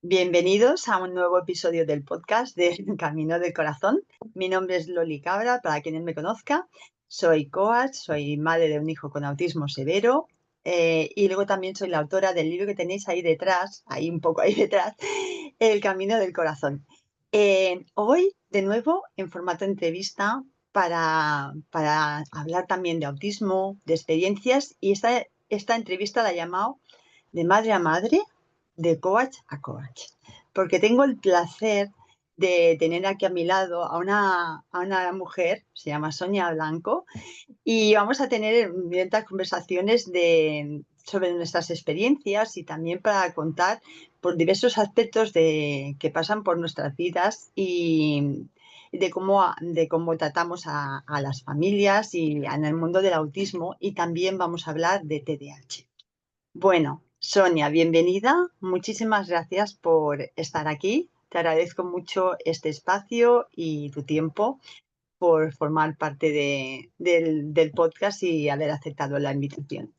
Bienvenidos a un nuevo episodio del podcast de Camino del Corazón. Mi nombre es Loli Cabra, para quien no me conozca. Soy coach, soy madre de un hijo con autismo severo y luego también soy la autora del libro que tenéis ahí detrás, ahí un poco ahí detrás, El Camino del Corazón. Hoy, de nuevo, en formato entrevista para hablar también de autismo, de experiencias, y esta entrevista la he llamado De madre a madre, de coach a coach, porque tengo el placer de tener aquí a mi lado a una mujer, se llama Sonia Blanco, y vamos a tener diversas conversaciones sobre nuestras experiencias y también para contar por diversos aspectos que pasan por nuestras vidas y de cómo tratamos a las familias y en el mundo del autismo, y también vamos a hablar de TDAH. Bueno, Sonia, bienvenida. Muchísimas gracias por estar aquí. Te agradezco mucho este espacio y tu tiempo por formar parte del podcast y haber aceptado la invitación.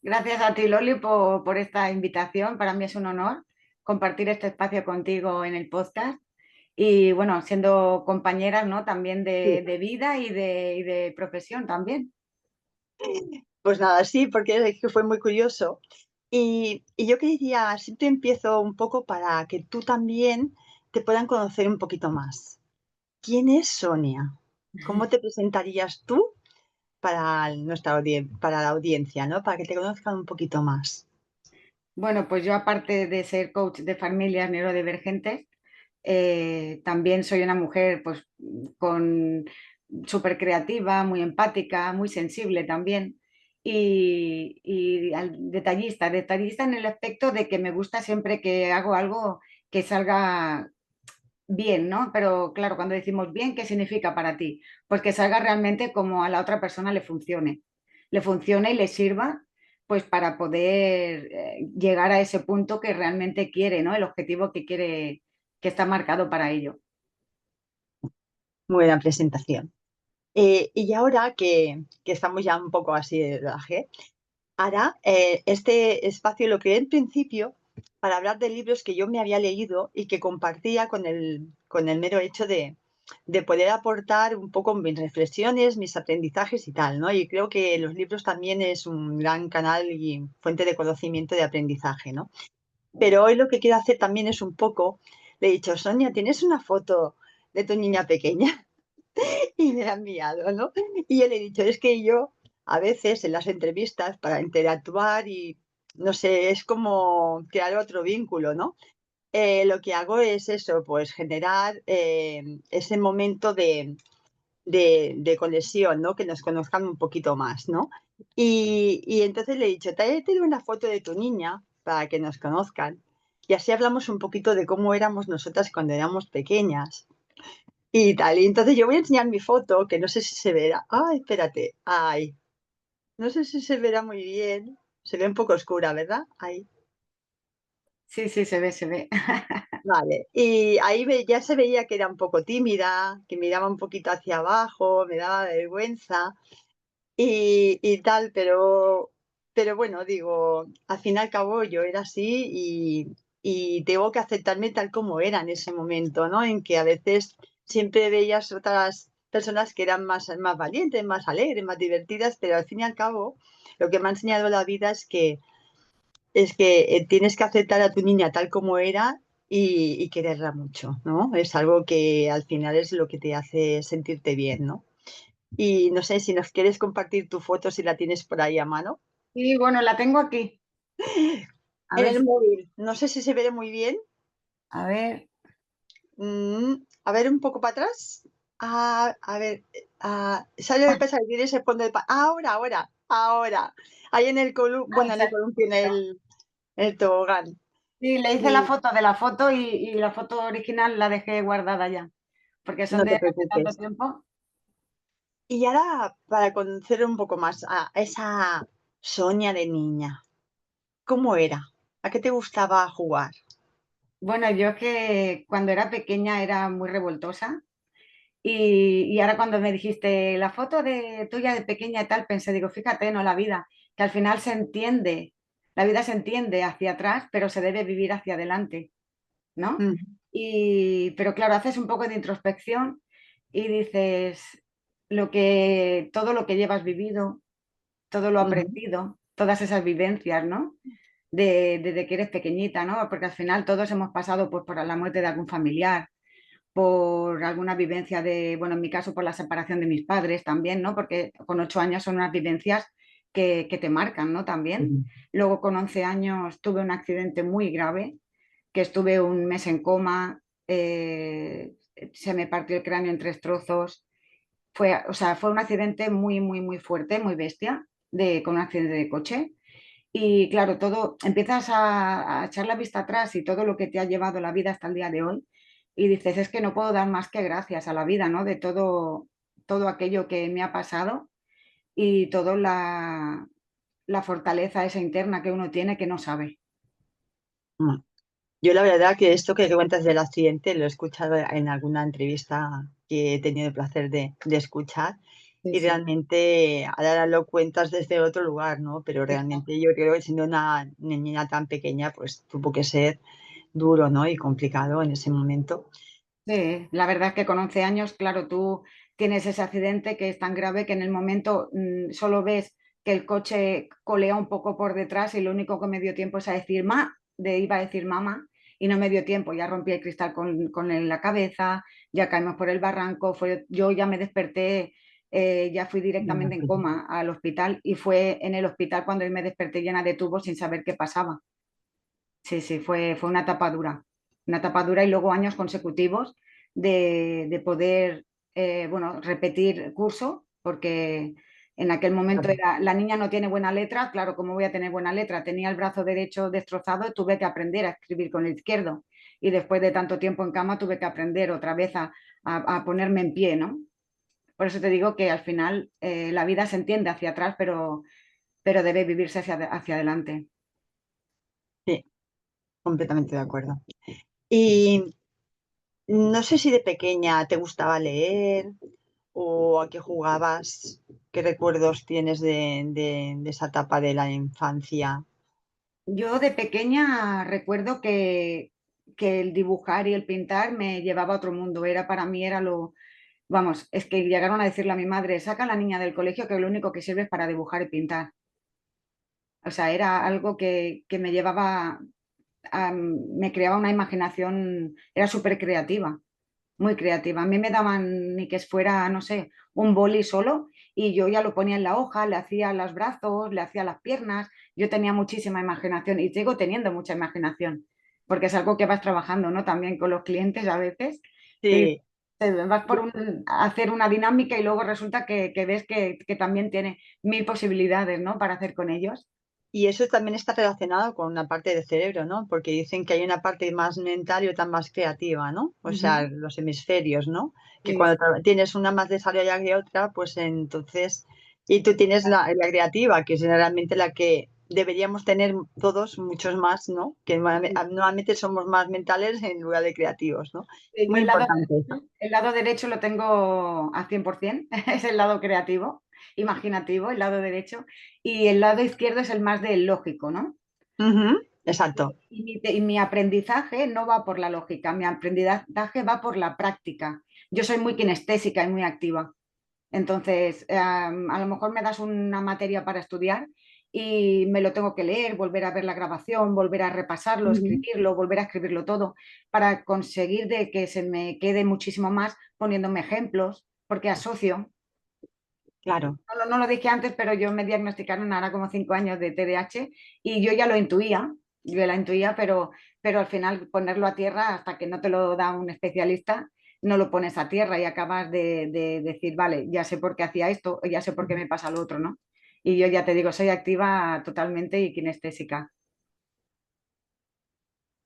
Gracias a ti, Loli, por esta invitación. Para mí es un honor compartir este espacio contigo en el podcast y, bueno, siendo compañeras, ¿no? También Sí. de vida y de profesión también. Pues nada, sí, porque es que fue muy curioso. Y yo quería, siempre empiezo un poco para que tú también te puedan conocer un poquito más. ¿Quién es Sonia? ¿Cómo te presentarías tú para la audiencia, ¿no? Para que te conozcan un poquito más. Bueno, pues yo, aparte de ser coach de familias neurodivergentes, también soy una mujer pues con súper creativa, muy empática, muy sensible también y detallista en el aspecto de que me gusta siempre que hago algo que salga bien, ¿no? Pero claro, cuando decimos bien, ¿qué significa para ti? Pues que salga realmente como a la otra persona le funcione y le sirva pues para poder llegar a ese punto que realmente quiere, ¿no? El objetivo que quiere, que está marcado para ello. Muy buena presentación. Y ahora que estamos ya un poco así de rodaje, ahora este espacio lo creé en principio para hablar de libros que yo me había leído y que compartía con el mero hecho de poder aportar un poco mis reflexiones, mis aprendizajes y tal, ¿no? Y creo que los libros también es un gran canal y fuente de conocimiento y de aprendizaje, ¿no? Pero hoy lo que quiero hacer también es un poco, le he dicho, Sonia, ¿tienes una foto de tu niña pequeña? Y me la ha enviado, ¿no? Y yo le he dicho, es que yo a veces en las entrevistas para interactuar y, no sé, es como crear otro vínculo, ¿no? Lo que hago es eso, pues generar ese momento de conexión, ¿no? Que nos conozcan un poquito más, ¿no? Y entonces le he dicho, tráete una foto de tu niña para que nos conozcan. Y así hablamos un poquito de cómo éramos nosotras cuando éramos pequeñas y tal. Y entonces yo voy a enseñar mi foto, que no sé si se verá. Ay, espérate. Ay, no sé si se verá muy bien. Se ve un poco oscura, ¿verdad? Ahí. Sí, sí, se ve, se ve. Vale. Y ahí ya se veía que era un poco tímida, que miraba un poquito hacia abajo, me daba vergüenza y tal, pero bueno, digo, al fin y al cabo yo era así y tengo que aceptarme tal como era en ese momento, ¿no? En que a veces siempre veías otras personas que eran más valientes, más alegres, más divertidas, pero al fin y al cabo lo que me ha enseñado la vida es que tienes que aceptar a tu niña tal como era y quererla mucho, ¿no? Es algo que al final es lo que te hace sentirte bien, ¿no? Y no sé si nos quieres compartir tu foto, si la tienes por ahí a mano. Y bueno, la tengo aquí. A En ver, el móvil. No sé si se ve muy bien. a ver. A ver, un poco para atrás. A ver. ¿Sabes lo que pasa? Que tiene ese fondo ahora. Ahí en el Ahí bueno, en el columpio, en el tobogán. sí, le hice la Y foto de la foto y la foto original la dejé guardada ya, porque son no de te hace tanto preocupes. tiempo. Y ahora, para conocer un poco más a esa Sonia de niña, ¿cómo era? ¿A qué te gustaba jugar? Bueno, yo es que cuando era pequeña era muy revoltosa y ahora cuando me dijiste la foto de tuya de pequeña y tal, pensé, digo, fíjate, no la vida, que al final se entiende, la vida se entiende hacia atrás, pero se debe vivir hacia adelante. ¿no? mm, Pero claro, haces un poco de introspección y dices todo lo que llevas vivido, todo lo ujú, aprendido, todas esas vivencias, ¿no? Desde que eres pequeñita, ¿no? Porque al final todos hemos pasado pues, por la muerte de algún familiar, por alguna vivencia bueno, en mi caso por la separación de mis padres también, ¿no? Porque con 8 años son unas vivencias que te marcan, ¿no? También. ujú. Luego con 11 años tuve un accidente muy grave, que estuve un mes en coma, se me partió el cráneo en 3 trozos. O sea, fue un accidente muy, muy, muy fuerte, muy bestia, con un accidente de coche. Y claro, empiezas a echar la vista atrás y todo lo que te ha llevado la vida hasta el día de hoy. Y dices, es que no puedo dar más que gracias a la vida, ¿no? De todo aquello que me ha pasado y toda la fortaleza esa interna que uno tiene que no sabe. Mm. Yo la verdad que esto que cuentas del accidente lo he escuchado en alguna entrevista que he tenido el placer de escuchar Sí, y sí. realmente ahora lo cuentas desde otro lugar, ¿no? Pero Exacto. realmente yo creo que siendo una niña tan pequeña, pues tuvo que ser duro, ¿no? Y complicado en ese momento. Sí, la verdad es que con 11 años, claro, tú tienes ese accidente que es tan grave que en el momento solo ves que el coche colea un poco por detrás y lo único que me dio tiempo es a decir iba a decir mamá, y no me dio tiempo, ya rompí el cristal con la cabeza, ya caímos por el barranco, yo ya me desperté, ya fui Me directamente en imagino. coma al hospital y fue en el hospital cuando yo me desperté llena de tubos sin saber qué pasaba. Sí, sí, fue una etapa dura y luego años consecutivos de poder, bueno, repetir curso, porque en aquel momento Claro. la niña no tiene buena letra, claro, ¿cómo voy a tener buena letra? Tenía el brazo derecho destrozado, tuve que aprender a escribir con el izquierdo y después de tanto tiempo en cama tuve que aprender otra vez a ponerme en pie, ¿no? Por eso te digo que al final la vida se entiende hacia atrás, pero debe vivirse hacia adelante. Sí, completamente de acuerdo. Y no sé si de pequeña te gustaba leer o a qué jugabas, qué recuerdos tienes de esa etapa de la infancia. Yo de pequeña recuerdo que el dibujar y el pintar me llevaba a otro mundo. Para mí era vamos, es que llegaron a decirle a mi madre, saca a la niña del colegio que lo único que sirve es para dibujar y pintar. O sea, era algo que me llevaba, me creaba una imaginación, era súper creativa, muy creativa. A mí me daban ni que fuera, no sé, un boli solo y yo ya lo ponía en la hoja, le hacía los brazos, le hacía las piernas. Yo tenía muchísima imaginación y sigo teniendo mucha imaginación, porque es algo que vas trabajando, ¿no? También con los clientes a veces, que Sí, vas a hacer una dinámica y luego resulta que ves que también tiene mil posibilidades, ¿no? Para hacer con ellos. y eso también está relacionado con una parte del cerebro, ¿no? Porque dicen que hay una parte más mental y otra más creativa, ¿no? O sea, Ujú. los hemisferios, ¿no? Que Sí, cuando sí. tienes una más desarrollada que otra, pues entonces, y tú tienes la creativa, que es realmente la que deberíamos tener todos, muchos más, ¿no? Que normalmente somos más mentales en lugar de creativos, ¿no? Yo Muy importante eso. el lado derecho lo tengo al 100%, es el lado creativo, imaginativo, el lado derecho, y el lado izquierdo es el más del lógico, ¿no? Ujú, exacto. Y mi aprendizaje no va por la lógica, mi aprendizaje va por la práctica. Yo soy muy kinestésica y muy activa. Entonces, a lo mejor me das una materia para estudiar y me lo tengo que leer, volver a ver la grabación, volver a repasarlo, Ujú, escribirlo, volver a escribirlo todo, para conseguir de que se me quede muchísimo más poniéndome ejemplos, porque asocio. claro. No lo dije antes, pero yo me diagnosticaron ahora como 5 años de TDAH y yo ya lo intuía, yo ya la intuía, pero al final ponerlo a tierra hasta que no te lo da un especialista, no lo pones a tierra y acabas de decir, vale, ya sé por qué hacía esto, ya sé por qué me pasa lo otro, ¿no? Y yo ya te digo, soy activa totalmente y kinestésica.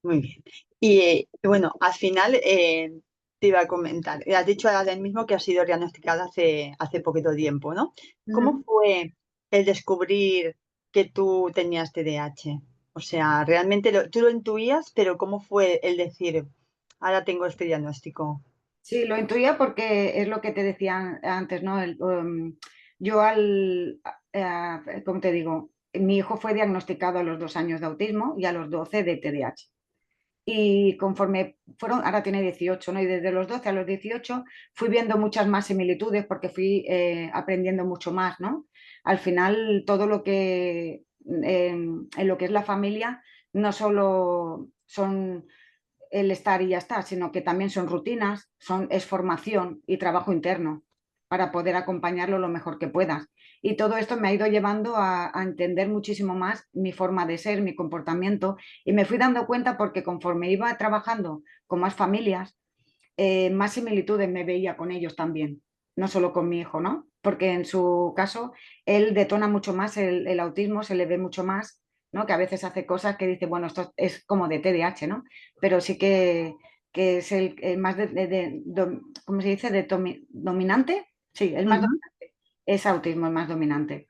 Muy bien. Y bueno, al final te iba a comentar, has dicho ahora mismo que has sido diagnosticada hace poquito tiempo, ¿no? ¿Cómo Ujú. fue el descubrir que tú tenías TDAH? O sea, realmente tú lo intuías, pero ¿cómo fue el decir, ahora tengo este diagnóstico? Sí, lo intuía porque es lo que te decía antes, ¿no? Yo ¿cómo te digo? Mi hijo fue diagnosticado a los 2 años de autismo y a los 12 de TDAH. Y conforme fueron, ahora tiene 18, ¿no? Y desde los 12 a los 18 fui viendo muchas más similitudes porque fui aprendiendo mucho más, ¿no? Al final, todo lo que en lo que es la familia no solo son el estar y ya está, sino que también son rutinas, es formación y trabajo interno para poder acompañarlo lo mejor que puedas. Y todo esto me ha ido llevando a entender muchísimo más mi forma de ser, mi comportamiento, y me fui dando cuenta porque conforme iba trabajando con más familias, más similitudes me veía con ellos también, no solo con mi hijo, ¿no? Porque en su caso, él detona mucho más el autismo, se le ve mucho más, ¿no? Que a veces hace cosas que dice, bueno, esto es como de TDAH, ¿no? Pero sí que es el más ¿cómo se dice? Dominante. Sí, es más Ujú. dominante. Es autismo, es más dominante.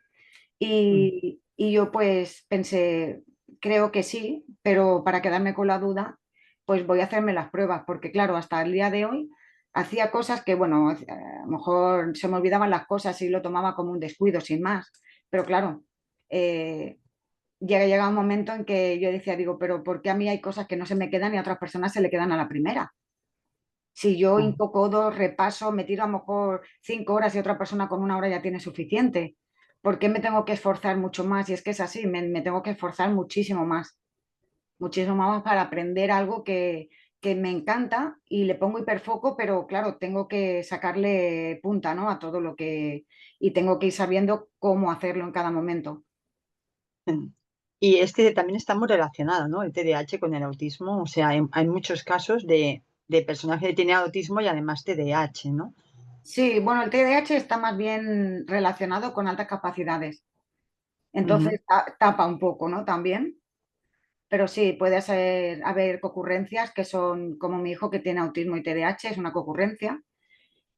Mm. Y yo pues pensé, creo que sí, pero para quedarme con la duda, pues voy a hacerme las pruebas, porque claro, hasta el día de hoy hacía cosas que, bueno, a lo mejor se me olvidaban las cosas y lo tomaba como un descuido, sin más. Pero claro, eh, llega un momento en que yo decía, digo, pero ¿por qué a mí hay cosas que no se me quedan y a otras personas se le quedan a la primera? Si yo Ah. hinco codo, repaso, me tiro a lo mejor 5 horas y otra persona con 1 hora ya tiene suficiente. ¿Por qué me tengo que esforzar mucho más? Y es que es así, me tengo que esforzar muchísimo más para aprender algo que me encanta y le pongo hiperfoco, pero claro, tengo que sacarle punta, ¿no? A todo lo que... Y tengo que ir sabiendo cómo hacerlo en cada momento. Mm. Y es que también está muy relacionado, ¿no? El TDAH con el autismo. O sea, hay muchos casos de personas que tienen autismo y además TDAH, ¿no? Sí, bueno, el TDAH está más bien relacionado con altas capacidades. Ujú. Entonces tapa un poco, ¿no? También. Pero sí, haber concurrencias que son como mi hijo que tiene autismo y TDAH, es una concurrencia.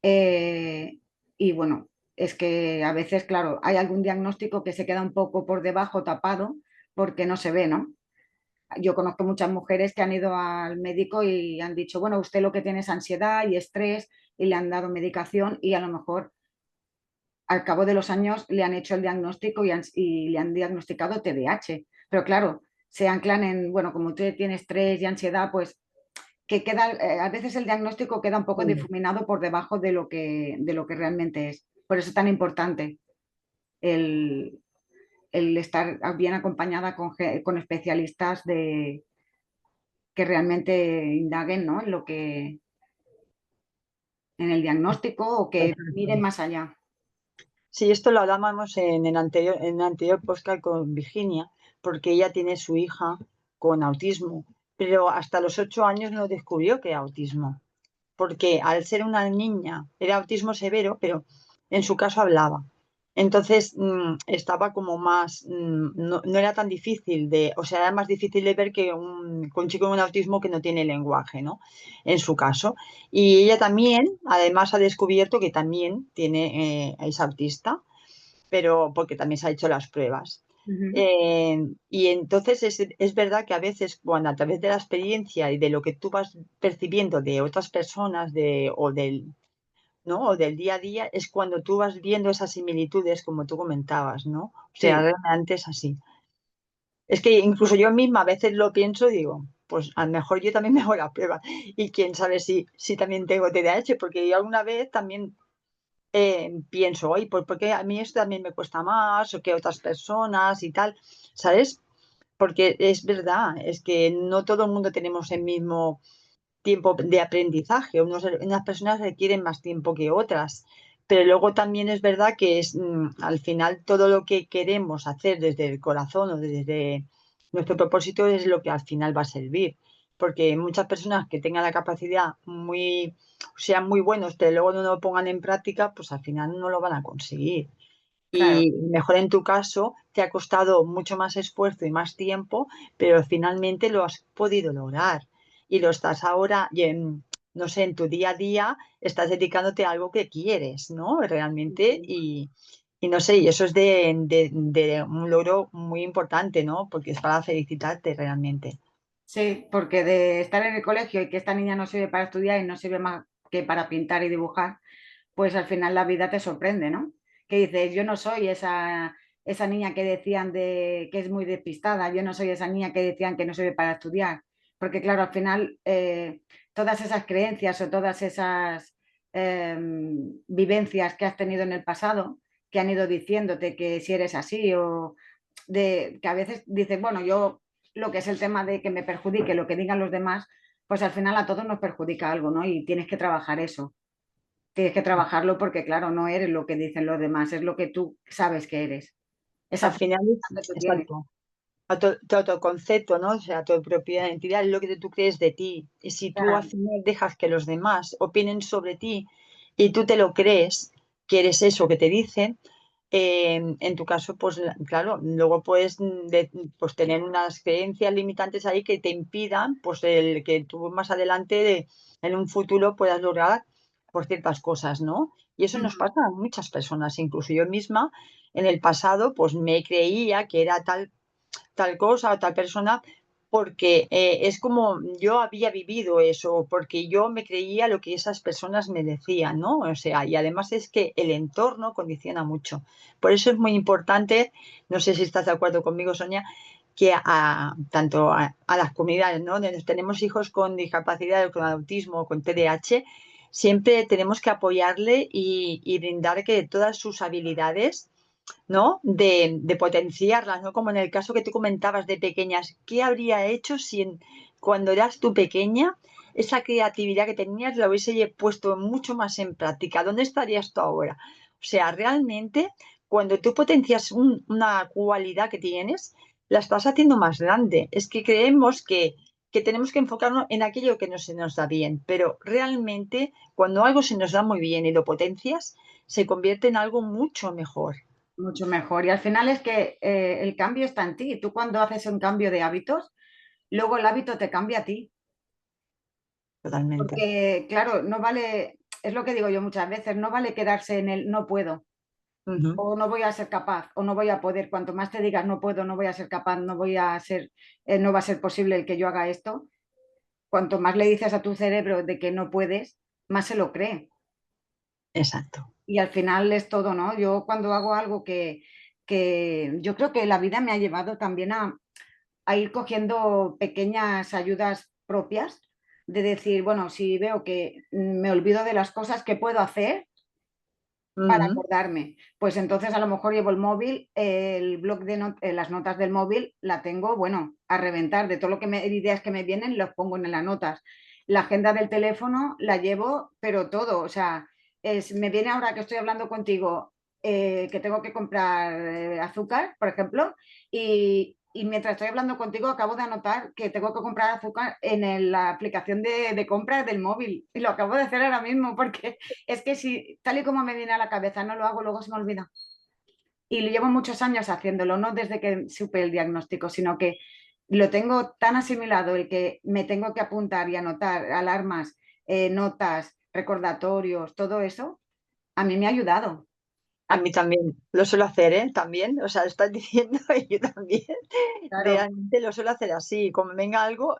Eh, y bueno, es que a veces, claro, hay algún diagnóstico que se queda un poco por debajo, tapado, porque no se ve, ¿no? Yo conozco muchas mujeres que han ido al médico y han dicho, bueno, usted lo que tiene es ansiedad y estrés y le han dado medicación y a lo mejor al cabo de los años le han hecho el diagnóstico y le han diagnosticado TDAH. Pero claro, se anclan en, bueno, como usted tiene estrés y ansiedad, pues que queda, a veces el diagnóstico queda un poco Mm. difuminado por debajo de lo que realmente es. Por eso es tan importante el, el estar bien acompañada con especialistas que realmente indaguen, ¿no? En el diagnóstico o que Exacto. miren más allá. Sí, esto lo hablábamos en el anterior podcast con Virginia, porque ella tiene su hija con autismo, pero hasta los 8 años no descubrió que era autismo, porque al ser una niña era autismo severo, pero en su caso hablaba. Entonces estaba como más, no era tan difícil o sea, era más difícil de ver que un chico con autismo que no tiene lenguaje, ¿no? En su caso. Y ella también, además, ha descubierto que también es autista, pero porque también se ha hecho las pruebas. Ujú. Y entonces es verdad que a veces, bueno, a través de la experiencia y de lo que tú vas percibiendo de otras personas ¿no? O del día a día, es cuando tú vas viendo esas similitudes, como tú comentabas, ¿no? O sea, Sí, realmente es así. Es que incluso yo misma a veces lo pienso y digo, pues a lo mejor yo también me hago la prueba. Y quién sabe si también tengo TDAH, porque yo alguna vez también pienso, oye, pues porque a mí esto también me cuesta más o que otras personas y tal, ¿sabes? Porque es verdad, es que no todo el mundo tenemos el mismo tiempo de aprendizaje, unas personas requieren más tiempo que otras, pero luego también es verdad que al final todo lo que queremos hacer desde el corazón o desde nuestro propósito es lo que al final va a servir. Porque muchas personas que tengan la capacidad sean muy buenos, pero luego no lo pongan en práctica, pues al final no lo van a conseguir. claro. Y mejor en tu caso, te ha costado mucho más esfuerzo y más tiempo, pero finalmente lo has podido lograr. Y lo estás ahora, no sé, en tu día a día, estás dedicándote a algo que quieres, ¿no? Realmente. Y no sé, y eso es de un logro muy importante, ¿no? Porque es para felicitarte realmente. Sí, porque de estar en el colegio y que esta niña no sirve para estudiar y no sirve más que para pintar y dibujar, pues al final la vida te sorprende, ¿no? Que dices, yo no soy esa niña que decían que es muy despistada, yo no soy esa niña que decían que no sirve para estudiar. porque claro, al final todas esas creencias o todas esas vivencias que has tenido en el pasado, que han ido diciéndote que si eres así o de que a veces dices, bueno, yo lo que es el tema de que me perjudique lo que digan los demás, pues al final a todos nos perjudica algo, ¿no? Y tienes que trabajar eso. Tienes que trabajarlo porque, claro, no eres lo que dicen los demás, es lo que tú sabes que eres. Esa Al final, percepción que tú tienes. exacto. Tu autoconcepto, ¿no? O sea, tu propia identidad es lo que tú crees de ti. Y si tú al Claro. final dejas que los demás opinen sobre ti y tú te lo crees, que eres eso que te dicen, en tu caso, pues claro, luego puedes pues, tener unas creencias limitantes ahí que te impidan pues el que tú más adelante en un futuro puedas lograr por ciertas cosas, ¿no? Y eso nos Ujú. pasa a muchas personas, incluso yo misma en el pasado pues me creía que era tal cosa o tal persona porque es como yo había vivido eso, porque yo me creía lo que esas personas me decían, ¿no? O sea, y además es que el entorno condiciona mucho. Por eso es muy importante, no sé si estás de acuerdo conmigo, Sonia, que tanto a las comunidades, ¿no? Donde tenemos hijos con discapacidad, con autismo, con TDAH, siempre tenemos que apoyarle y brindar que todas sus habilidades, ¿no? De potenciarlas, ¿no? Como en el caso que tú comentabas de pequeñas, ¿qué habría hecho si cuando eras tú pequeña esa creatividad que tenías la hubiese puesto mucho más en práctica? ¿Dónde estarías tú ahora? O sea, realmente cuando tú potencias una cualidad que tienes, la estás haciendo más grande. Es que creemos que tenemos que enfocarnos en aquello que no se nos da bien, pero realmente cuando algo se nos da muy bien y lo potencias, se convierte en algo mucho mejor. Mucho mejor. Y al final es que el cambio está en ti. Tú cuando haces un cambio de hábitos, luego el hábito te cambia a ti. Totalmente. Porque, claro, no vale, es lo que digo yo muchas veces, no vale quedarse en el no puedo, Ujú. o no voy a ser capaz, o no voy a poder. Cuanto más te digas no puedo, no voy a ser capaz, no voy a ser, no va a ser posible el que yo haga esto, cuanto más le dices a tu cerebro de que no puedes, más se lo cree. Exacto. Y al final es todo, ¿no? Yo cuando hago algo que yo creo que la vida me ha llevado también a ir cogiendo pequeñas ayudas propias, de decir, bueno, si veo que me olvido de las cosas que puedo hacer para Ujú. acordarme, pues entonces a lo mejor llevo el móvil, el blog de las notas del móvil la tengo, bueno, a reventar, de todo lo que ideas que me vienen, los pongo en las notas. La agenda del teléfono la llevo, pero todo, o sea, me viene ahora que estoy hablando contigo, que tengo que comprar azúcar, por ejemplo, y mientras estoy hablando contigo acabo de anotar que tengo que comprar azúcar en la aplicación de compras del móvil. Y lo acabo de hacer ahora mismo porque es que si tal y como me viene a la cabeza no lo hago, luego se me olvida. Y lo llevo muchos años haciéndolo, no desde que supe el diagnóstico, sino que lo tengo tan asimilado el que me tengo que apuntar y anotar alarmas, notas, recordatorios, todo eso, a mí me ha ayudado. A A mí también lo suelo hacer, ¿eh? También, o sea, estás diciendo y yo también. claro, Realmente lo suelo hacer así. Como venga algo,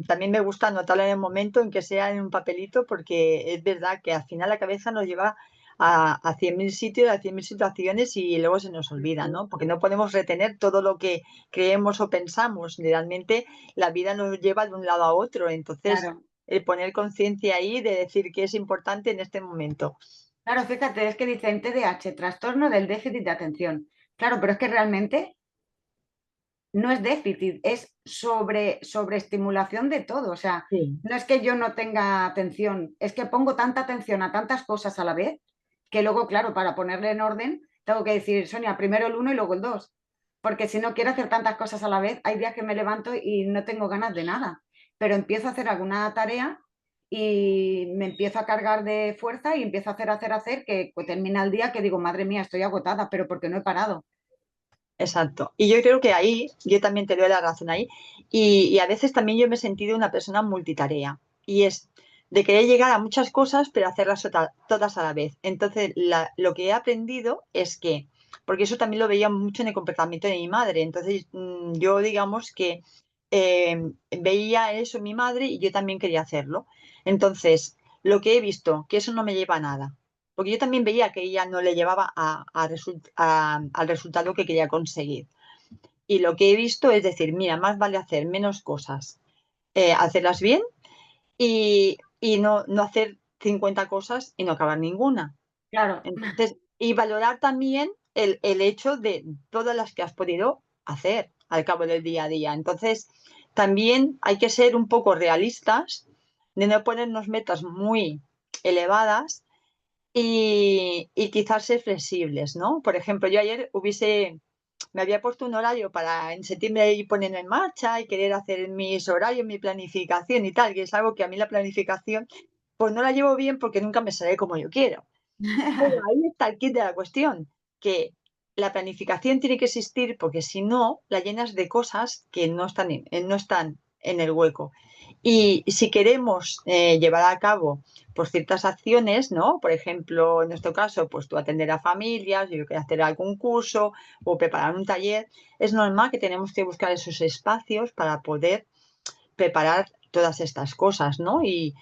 también me gusta anotarlo en el momento en que sea en un papelito, porque es verdad que al final la cabeza nos lleva a 100.000 sitios, a 100.000 situaciones y luego se nos olvida, ¿no? Porque no podemos retener todo lo que creemos o pensamos. Realmente la vida nos lleva de un lado a otro. Entonces, claro. el poner conciencia ahí de decir que es importante en este momento. Claro, fíjate, es que dicen TDAH, trastorno del déficit de atención. Claro, pero es que realmente no es déficit, es sobreestimulación de todo. O sea, Sí. no es que yo no tenga atención, es que pongo tanta atención a tantas cosas a la vez que luego, claro, para ponerle en orden, tengo que decir, Sonia, primero el uno y luego el dos. Porque si no quiero hacer tantas cosas a la vez, hay días que me levanto y no tengo ganas de nada. Pero empiezo a hacer alguna tarea y me empiezo a cargar de fuerza y empiezo a hacer, que pues, termina el día que digo, madre mía, estoy agotada, pero porque no he parado. Exacto. Y yo creo que ahí, yo también te doy la razón ahí, y a veces también yo me he sentido una persona multitarea, y es de querer llegar a muchas cosas, pero hacerlas todas a la vez. Entonces, lo que he aprendido es que, porque eso también lo veía mucho en el comportamiento de mi madre, entonces yo digamos que veía eso en mi madre y yo también quería hacerlo. Entonces, lo que he visto, que eso no me lleva a nada. Porque yo también veía que ella no le llevaba al resultado que quería conseguir. Y lo que he visto es decir, mira, más vale hacer menos cosas hacerlas bien y no hacer 50 cosas y no acabar ninguna. Claro, Entonces, y valorar también el hecho de todas las que has podido hacer al cabo del día a día. Entonces, también hay que ser un poco realistas de no ponernos metas muy elevadas y quizás ser flexibles, ¿no? Por ejemplo, yo ayer me había puesto un horario para en septiembre ir poniendo en marcha y querer hacer mis horarios, mi planificación y tal, que es algo que a mí la planificación, pues no la llevo bien porque nunca me sale como yo quiero. Pero ahí está el kit de la cuestión, que la planificación tiene que existir porque si no, la llenas de cosas que no están en el hueco. Y si queremos llevar a cabo pues, ciertas acciones, ¿no? Por ejemplo, en nuestro caso, pues tú atender a familias, yo quiero hacer algún curso o preparar un taller, es normal que tenemos que buscar esos espacios para poder preparar todas estas cosas, ¿no? Y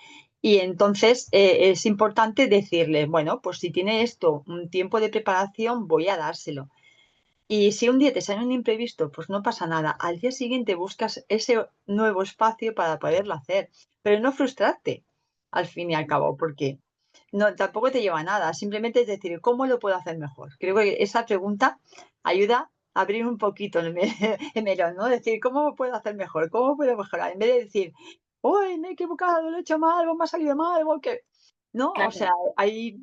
entonces es importante decirle, bueno, pues si tiene esto un tiempo de preparación, voy a dárselo. Y si un día te sale un imprevisto, pues no pasa nada. Al día siguiente buscas ese nuevo espacio para poderlo hacer, pero no frustrarte al fin y al cabo, porque no, tampoco te lleva a nada. Simplemente es decir, ¿cómo lo puedo hacer mejor? Creo que esa pregunta ayuda a abrir un poquito el melón, ¿no? Decir, ¿cómo puedo hacer mejor? ¿Cómo puedo mejorar? En vez de decir, uy, me he equivocado, lo he hecho mal, o me ha salido mal, o que... No, o sea, claro. hay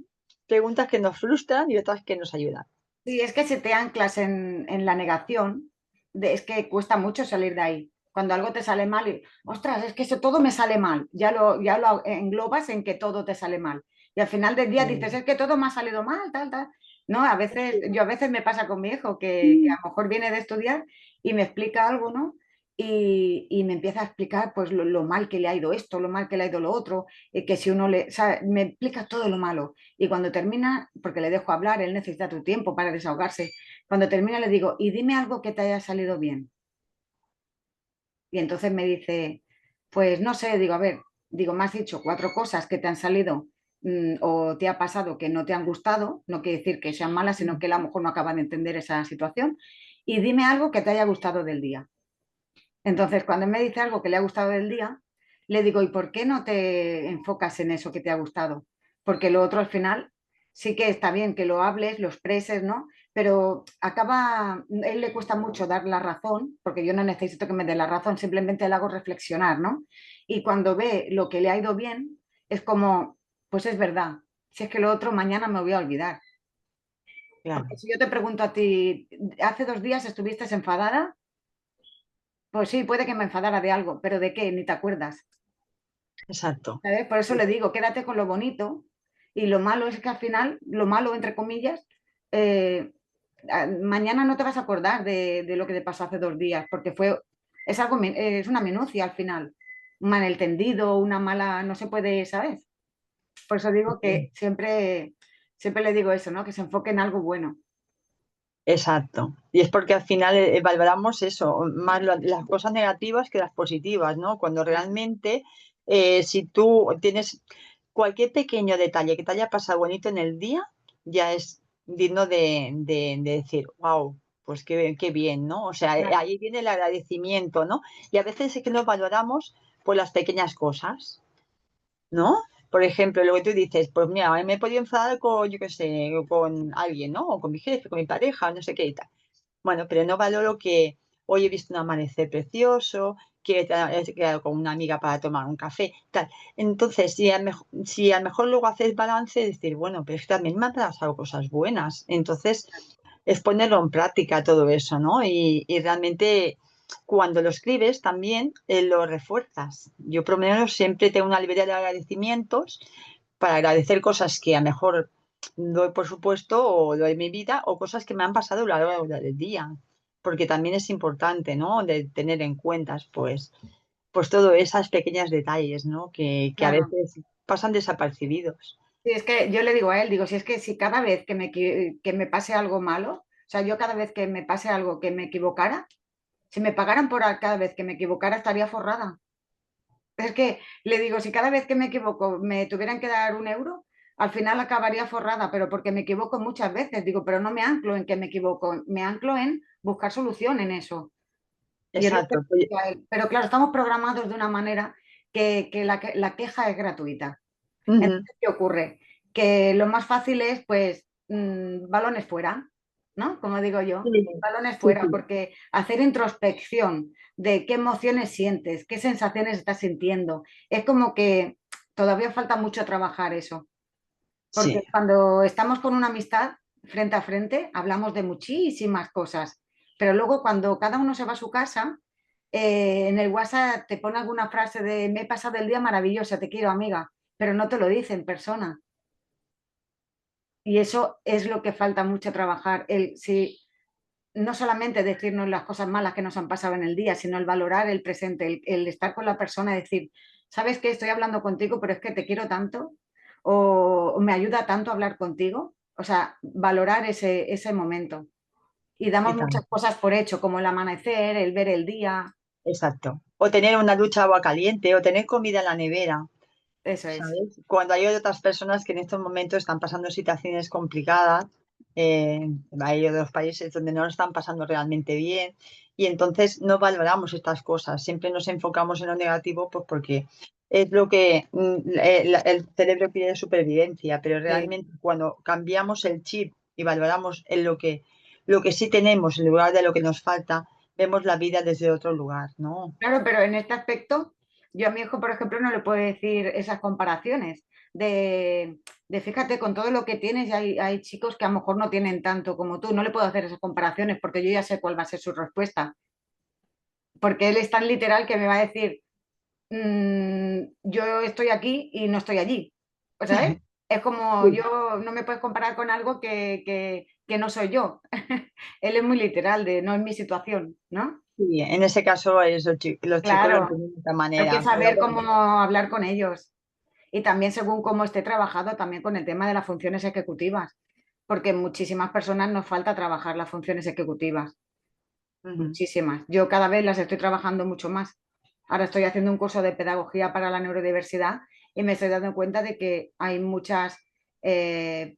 preguntas que nos frustran y otras que nos ayudan. Sí, es que si te anclas en la negación, es que cuesta mucho salir de ahí. Cuando algo te sale mal y, ostras, es que eso todo me sale mal, ya lo englobas en que todo te sale mal. Y al final del día dices, es que todo me ha salido mal, tal, tal. No, a veces me pasa con mi hijo que a lo mejor viene de estudiar y me explica algo, ¿no? Y me empieza a explicar pues lo mal que le ha ido esto, lo mal que le ha ido lo otro, que si uno le, o sea, me explica todo lo malo. Y cuando termina, porque le dejo hablar, él necesita tu tiempo para desahogarse, cuando termina le digo, y dime algo que te haya salido bien. Y entonces me dice, pues no sé, digo, a ver, digo, me has dicho cuatro cosas que te han salido o te ha pasado que no te han gustado, no quiere decir que sean malas, sino que él a lo mejor no acaba de entender esa situación, y dime algo que te haya gustado del día. Entonces, cuando me dice algo que le ha gustado del día, le digo, ¿y por qué no te enfocas en eso que te ha gustado? Porque lo otro al final sí que está bien que lo hables, lo expreses, ¿no? Pero acaba, a él le cuesta mucho dar la razón, porque yo no necesito que me dé la razón, simplemente le hago reflexionar, ¿no? Y cuando ve lo que le ha ido bien, es como, pues es verdad, si es que lo otro mañana me voy a olvidar. Porque Claro, si yo te pregunto a ti, hace 2 días estuviste enfadada, pues sí, puede que me enfadara de algo, pero ¿de qué? Ni te acuerdas. exacto. ¿Sabes? Por eso le digo, quédate con lo bonito y lo malo es que al final, lo malo, entre comillas, eh, mañana no te vas a acordar de lo que te pasó hace 2 días, porque es algo, es una minucia al final, un malentendido, una mala, no se puede, ¿sabes? Por eso digo que siempre le digo eso, ¿no? Que se enfoque en algo bueno. Exacto. Y es porque al final valoramos eso, más las cosas negativas que las positivas, ¿no? Cuando realmente, si tú tienes cualquier pequeño detalle que te haya pasado bonito en el día, ya es digno de decir, wow, pues qué bien, ¿no? O sea, Claro. ahí viene el agradecimiento, ¿no? Y a veces es que nos valoramos por las pequeñas cosas. ¿No? Por ejemplo, lo que tú dices, pues mira, me he podido enfadar con, yo qué sé, con alguien, ¿no? O con mi jefe, con mi pareja, no sé qué y tal. Bueno, pero no valoro que hoy he visto un amanecer precioso, que he quedado con una amiga para tomar un café, tal. Entonces, si a lo mejor luego haces balance, decir, bueno, pero es que también me han pasado cosas buenas. Entonces, es ponerlo en práctica todo eso, ¿no? Y realmente cuando lo escribes también lo refuerzas. Yo por lo menos siempre tengo una librería de agradecimientos para agradecer cosas que a lo mejor doy por supuesto o doy en mi vida o cosas que me han pasado a lo largo del día. Porque también es importante, ¿no? De tener en cuenta, pues todo esas pequeños detalles, ¿no? Que a Claro. veces pasan desapercibidos. Sí, es que yo le digo a él, digo, si es que si cada vez que me pase algo malo, o sea, yo cada vez que me pase algo que me equivocara, si me pagaran por cada vez que me equivocara, estaría forrada. Es que le digo, si cada vez que me equivoco me tuvieran que dar 1 euro, al final acabaría forrada, pero porque me equivoco muchas veces. Digo, pero no me anclo en que me equivoco, me anclo en buscar solución en eso. Y es lo que exacto. Pues, decía él. Pero claro, estamos programados de una manera que la queja es gratuita. ujú, Entonces, ¿qué ocurre? Que lo más fácil es, pues, balones fuera, ¿no? Como digo yo, sí, balones sí, fuera, sí, porque hacer introspección de qué emociones sientes, qué sensaciones estás sintiendo, es como que todavía falta mucho trabajar eso. Porque sí, cuando estamos con una amistad frente a frente, hablamos de muchísimas cosas, pero luego cuando cada uno se va a su casa, en el WhatsApp te pone alguna frase de me he pasado el día maravillosa, te quiero amiga, pero no te lo dice en persona. Y eso es lo que falta mucho trabajar, si, no solamente decirnos las cosas malas que nos han pasado en el día, sino el valorar el presente, el estar con la persona y decir, ¿sabes qué? Estoy hablando contigo, pero es que te quiero tanto o me ayuda tanto hablar contigo. O sea, valorar ese momento. Y damos y muchas tanto. cosas por hecho, como el amanecer, el ver el día. Exacto. O tener una ducha de agua caliente, o tener comida en la nevera, Eso es. ¿sabes? Cuando hay otras personas que en estos momentos están pasando situaciones complicadas, hay otros países donde no lo están pasando realmente bien, y entonces no valoramos estas cosas, siempre nos enfocamos en lo negativo, pues porque es lo que el cerebro pide de supervivencia, pero Sí. realmente cuando cambiamos el chip y valoramos en lo que sí tenemos en lugar de lo que nos falta, vemos la vida desde otro lugar, ¿no? Claro, pero en este aspecto, yo a mi hijo, por ejemplo, no le puedo decir esas comparaciones de fíjate, con todo lo que tienes, y hay chicos que a lo mejor no tienen tanto como tú, no le puedo hacer esas comparaciones porque yo ya sé cuál va a ser su respuesta, porque él es tan literal que me va a decir, yo estoy aquí y no estoy allí, ¿sabes? Es como Sí. yo no me puedes comparar con algo que no soy yo. Él es muy literal de no es mi situación, ¿no? Sí, en ese caso los chicos lo Claro, entienden de otra hay que manera, pero saber bueno, cómo hablar con ellos. Y también según cómo esté trabajado, también con el tema de las funciones ejecutivas, porque muchísimas personas nos falta trabajar las funciones ejecutivas, ujú, muchísimas. Yo cada vez las estoy trabajando mucho más. Ahora estoy haciendo un curso de pedagogía para la neurodiversidad y me estoy dando cuenta de que hay muchas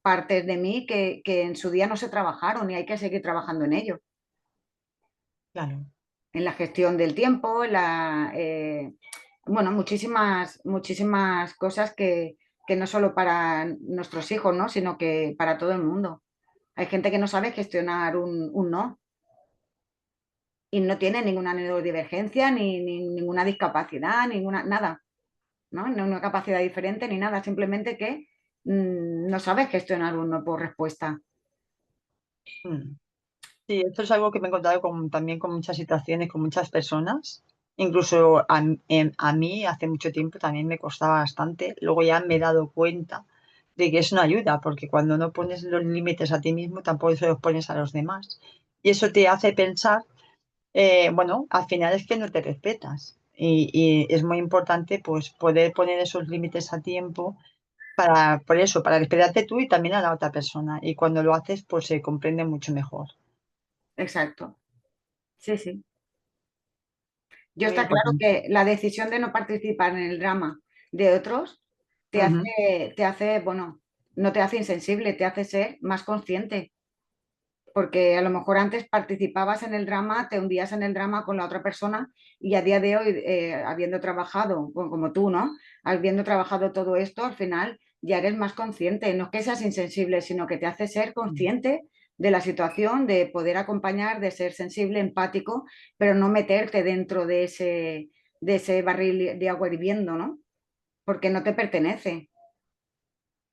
partes de mí que en su día no se trabajaron y hay que seguir trabajando en ello, claro, en la gestión del tiempo, bueno, muchísimas cosas que no solo para nuestros hijos, ¿no? Sino que para todo el mundo. Hay gente que no sabe gestionar un no y no tiene ninguna neurodivergencia, ni ninguna discapacidad, ninguna, nada, ¿no? Ni una capacidad diferente ni nada, simplemente que no sabe gestionar un no por respuesta. mm. Sí, esto es algo que me he encontrado también con muchas situaciones, con muchas personas. Incluso a mí hace mucho tiempo también me costaba bastante. Luego ya me he dado cuenta de que es una ayuda, porque cuando no pones los límites a ti mismo, tampoco se los pones a los demás. Y eso te hace pensar, bueno, al final es que no te respetas. Y es muy importante pues poder poner esos límites a tiempo por eso, para respetarte tú y también a la otra persona. Y cuando lo haces, pues se comprende mucho mejor. Exacto. Sí, sí. Yo Muy está claro importante. que la decisión de no participar en el drama de otros Ujú, bueno, no te hace insensible, te hace ser más consciente, porque a lo mejor antes participabas en el drama, te hundías en el drama con la otra persona y a día de hoy, habiendo trabajado, como tú, ¿no? Habiendo trabajado todo esto, al final ya eres más consciente, no es que seas insensible, sino que te hace ser consciente de la situación, de poder acompañar, de ser sensible, empático, pero no meterte dentro de ese barril de agua hirviendo, ¿no? Porque no te pertenece.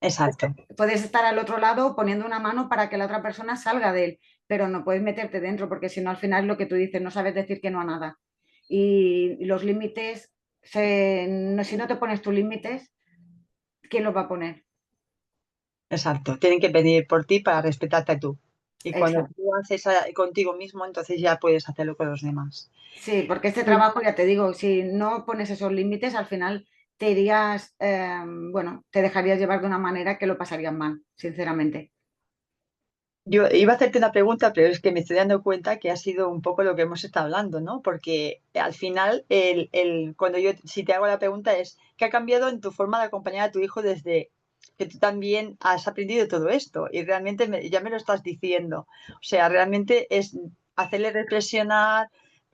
exacto, Puedes estar al otro lado poniendo una mano para que la otra persona salga de él, pero no puedes meterte dentro porque si no al final lo que tú dices, no sabes decir que no a nada. Y los límites, si no te pones tus límites, ¿quién los va a poner? exacto. Tienen que venir por ti para respetarte tú. Y cuando Exacto. tú haces contigo mismo, entonces ya puedes hacerlo con los demás. Sí, porque este Sí. trabajo, ya te digo, si no pones esos límites, al final te irías, bueno, te dejarías llevar de una manera que lo pasarías mal, sinceramente. Yo iba a hacerte una pregunta, pero es que me estoy dando cuenta que ha sido un poco lo que hemos estado hablando, ¿no? Porque al final, cuando si te hago la pregunta es, ¿qué ha cambiado en tu forma de acompañar a tu hijo desde que tú también has aprendido todo esto? Y realmente ya me lo estás diciendo. O sea, realmente es hacerle reflexionar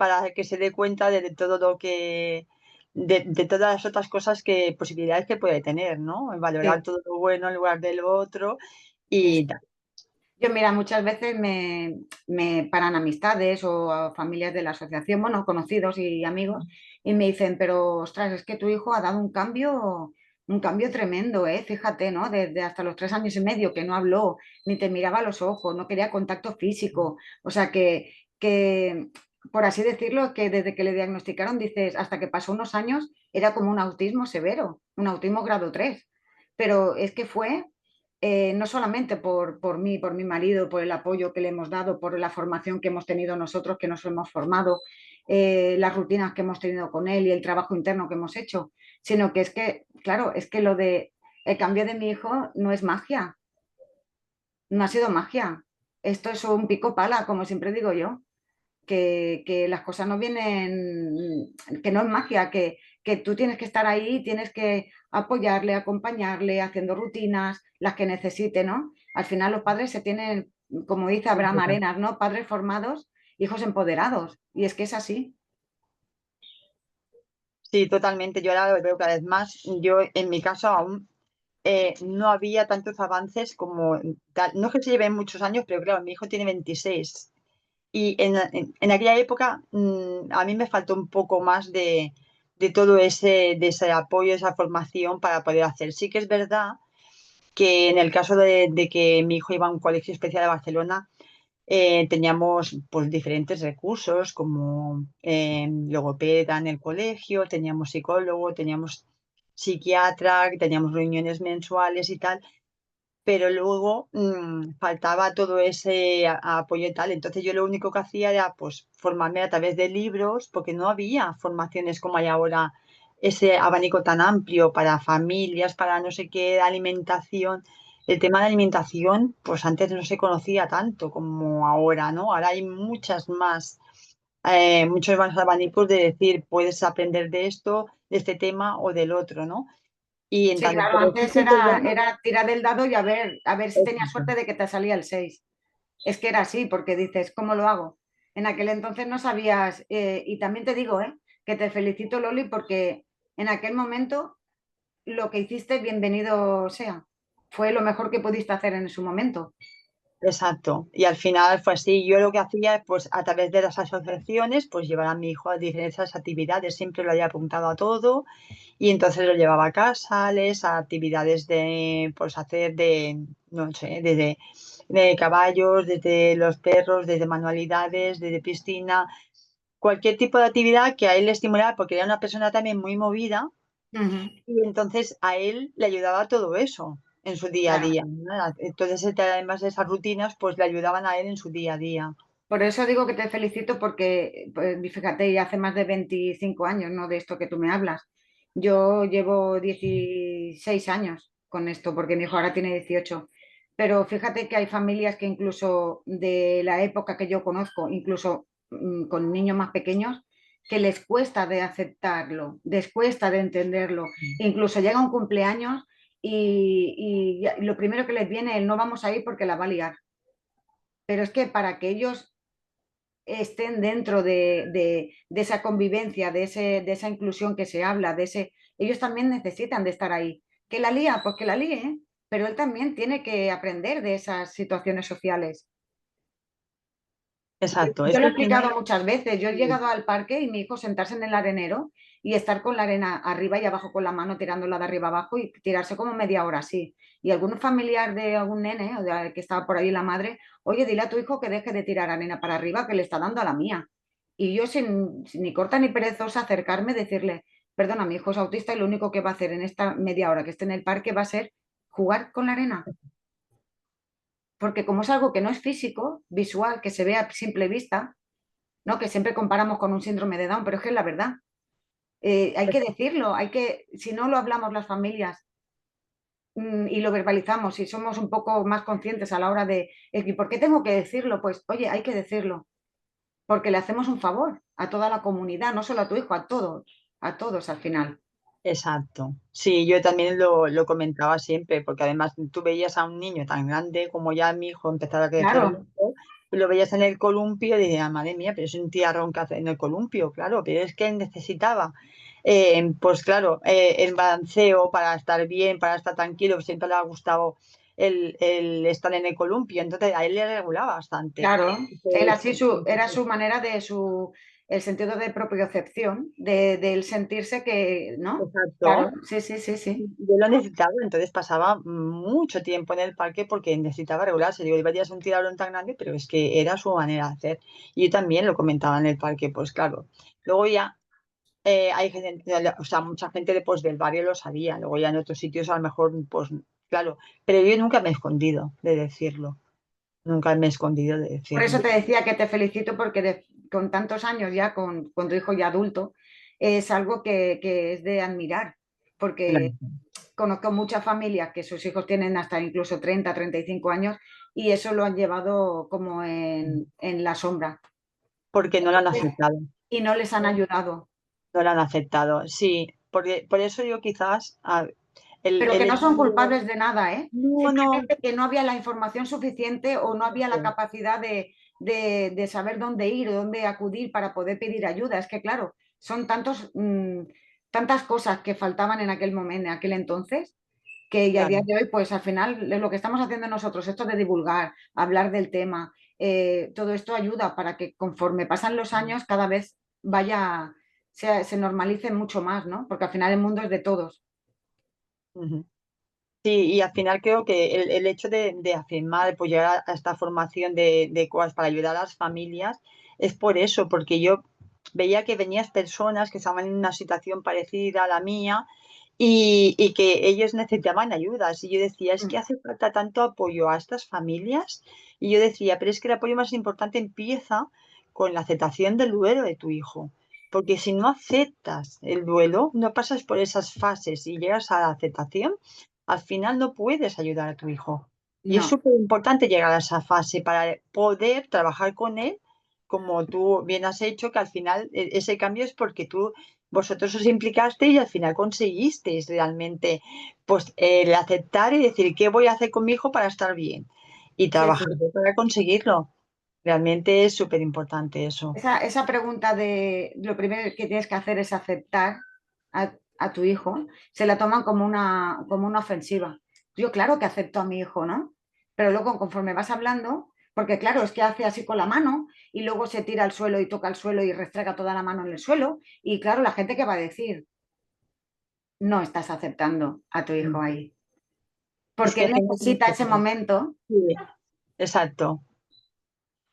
para que se dé cuenta de todo lo que, de todas las otras cosas que, posibilidades que puede tener, ¿no? Valorar Sí, todo lo bueno en lugar de lo otro sí, y sí. tal. Yo, mira, muchas veces me paran amistades o a familias de la asociación, bueno, conocidos y amigos, y me dicen, pero ostras, es que tu hijo ha dado un cambio tremendo, ¿eh? Fíjate, ¿no? Desde hasta los 3 años y medio que no habló, ni te miraba a los ojos, no quería contacto físico. O sea que, por así decirlo, que desde que le diagnosticaron, dices, hasta que pasó unos años, era como un autismo severo, un autismo grado 3. Pero es que fue no solamente por mí, por mi marido, por el apoyo que le hemos dado, por la formación que hemos tenido nosotros, que nos hemos formado, las rutinas que hemos tenido con él y el trabajo interno que hemos hecho, sino que es que, claro, es que lo de el cambio de mi hijo no es magia, no ha sido magia. Esto es un pico pala, como siempre digo yo, que las cosas no vienen, que no es magia, que tú tienes que estar ahí, tienes que apoyarle, acompañarle, haciendo rutinas, las que necesite, ¿no? Al final los padres se tienen, como dice Abraham Arenas, ¿no? Padres formados, hijos empoderados. Y es que es así. Sí, totalmente. Yo ahora lo veo cada vez más. Yo, en mi caso, aún no había tantos avances como tal. No es que se lleven muchos años, pero claro, mi hijo tiene 26. Y en aquella época a mí me faltó un poco más de todo de ese apoyo, esa formación para poder hacer. Sí que es verdad que en el caso de que mi hijo iba a un colegio especial de Barcelona, teníamos pues diferentes recursos como logopeda en el colegio, teníamos psicólogo, teníamos psiquiatra, teníamos reuniones mensuales y tal, pero luego faltaba todo ese apoyo y tal. Entonces yo lo único que hacía era pues formarme a través de libros, porque no había formaciones como hay ahora, ese abanico tan amplio para familias, para no sé qué, alimentación. El tema de alimentación, pues antes no se conocía tanto como ahora, ¿no? Ahora hay muchos más abanicos de decir, puedes aprender de esto, de este tema o del otro, ¿no? Y en Sí, tanto, claro, pero sí antes que es verdad. era tirar del dado y a ver si tenías Exacto. suerte de que te salía el 6. Es que era así, porque dices, ¿cómo lo hago? En aquel entonces no sabías, y también te digo, que te felicito, Loli, porque en aquel momento lo que hiciste, bienvenido sea. Fue lo mejor que pudiste hacer en su momento. Exacto. Y al final fue así. Yo lo que hacía, pues a través de las asociaciones, pues llevar a mi hijo a diferentes actividades. Siempre lo había apuntado a todo y entonces lo llevaba a casales, a actividades de, pues hacer de, no sé, desde de caballos, desde los perros, desde manualidades, desde piscina, cualquier tipo de actividad que a él le estimulara, porque era una persona también muy movida Ujú, y entonces a él le ayudaba todo eso en su día a claro. día, ¿no? Entonces, además de esas rutinas, pues le ayudaban a él en su día a día. Por eso digo que te felicito porque, pues, fíjate, ya hace más de 25 años, ¿no? De esto que tú me hablas. Yo llevo 16 años con esto, porque mi hijo ahora tiene 18. Pero fíjate que hay familias que incluso de la época que yo conozco, incluso con niños más pequeños, que les cuesta de aceptarlo, les cuesta de entenderlo. Incluso llega un cumpleaños y lo primero que les viene es no vamos a ir porque la va a liar. Pero es que para que ellos estén dentro de esa convivencia, de esa inclusión que se habla, ellos también necesitan de estar ahí. ¿Que la lía? Pues que la líe, ¿eh? Pero él también tiene que aprender de esas situaciones sociales. Exacto, es Yo lo que he al final, explicado muchas veces. Yo he sí, llegado al parque y mi hijo sentarse en el arenero y estar con la arena arriba y abajo con la mano tirándola de arriba abajo y tirarse como media hora así. Y algún familiar de algún nene o de que estaba por ahí la madre, oye, dile a tu hijo que deje de tirar arena para arriba que le está dando a la mía. Y yo sin ni corta ni perezosa acercarme, decirle, perdona, mi hijo es autista y lo único que va a hacer en esta media hora que esté en el parque va a ser jugar con la arena. Porque como es algo que no es físico, visual, que se ve a simple vista, ¿no? Que siempre comparamos con un síndrome de Down, pero es que es la verdad. Hay que decirlo, si no lo hablamos las familias y lo verbalizamos y somos un poco más conscientes a la hora ¿y por qué tengo que decirlo? Pues, oye, hay que decirlo, porque le hacemos un favor a toda la comunidad, no solo a tu hijo, a todos al final. exacto. Sí, yo también lo comentaba siempre, porque además tú veías a un niño tan grande como ya mi hijo empezaba a crecer el Claro, ojo, lo veías en el columpio y decías, madre mía, pero es un tiarrón que hace en el columpio, claro, pero es que él necesitaba, pues claro, el balanceo para estar bien, para estar tranquilo, siempre le ha gustado el estar en el columpio, entonces a él le regulaba bastante. Claro, él Entonces, así era su manera de el sentido de propiocepción, del sentirse que, ¿no? exacto. Claro, sí, sí, sí, sí. Yo lo necesitaba, entonces pasaba mucho tiempo en el parque porque necesitaba regularse. Digo, iba a ser un tirarón tan grande, pero es que era su manera de hacer. Y yo también lo comentaba en el parque, pues claro. Luego ya hay gente, o sea, mucha gente después del barrio lo sabía. Luego ya en otros sitios a lo mejor, pues claro. Pero yo nunca me he escondido de decirlo. Nunca me he escondido de Por eso decirlo. te decía que te felicito porque con tantos años ya, con tu hijo ya adulto, es algo que es de admirar, porque Claro. conozco muchas familias que sus hijos tienen hasta incluso 30, 35 años y eso lo han llevado como en la sombra Porque no lo han aceptado. y no les han ayudado. No lo han aceptado. Sí, porque por eso yo quizás Pero el que no hecho son de... culpables de nada, ¿eh? No, no, Simplemente que no había la información suficiente o no había la sí, capacidad de saber dónde ir o dónde acudir para poder pedir ayuda. Es que, claro, son tantas cosas que faltaban en aquel momento, en aquel entonces, que ya a día claro. de hoy, pues al final, lo que estamos haciendo nosotros, esto de divulgar, hablar del tema, todo esto ayuda para que conforme pasan los años, cada vez se normalice mucho más, ¿no? Porque al final el mundo es de todos. Ujú. Sí, y al final creo que el hecho de afirmar, pues llegar a esta formación de coach para ayudar a las familias, es por eso, porque yo veía que venías personas que estaban en una situación parecida a la mía y que ellos necesitaban ayudas. Y yo decía, es que hace falta tanto apoyo a estas familias. Y yo decía, pero es que el apoyo más importante empieza con la aceptación del duelo de tu hijo. Porque si no aceptas el duelo, no pasas por esas fases y llegas a la aceptación, al final no puedes ayudar a tu hijo. Y es No, súper importante llegar a esa fase para poder trabajar con él, como tú bien has hecho, que al final ese cambio es porque vosotros os implicasteis y al final conseguisteis realmente pues el aceptar y decir qué voy a hacer con mi hijo para estar bien y sí, trabajar sí. para conseguirlo. Realmente es súper importante eso. Esa pregunta de lo primero que tienes que hacer es aceptar a tu hijo, se la toman como una ofensiva. Yo claro que acepto a mi hijo, ¿no? Pero luego conforme vas hablando, porque claro, es que hace así con la mano y luego se tira al suelo y toca el suelo y restrega toda la mano en el suelo. Y claro, la gente que va a decir, no estás aceptando a tu hijo ahí. Es Porque que él gente que sí, exacto,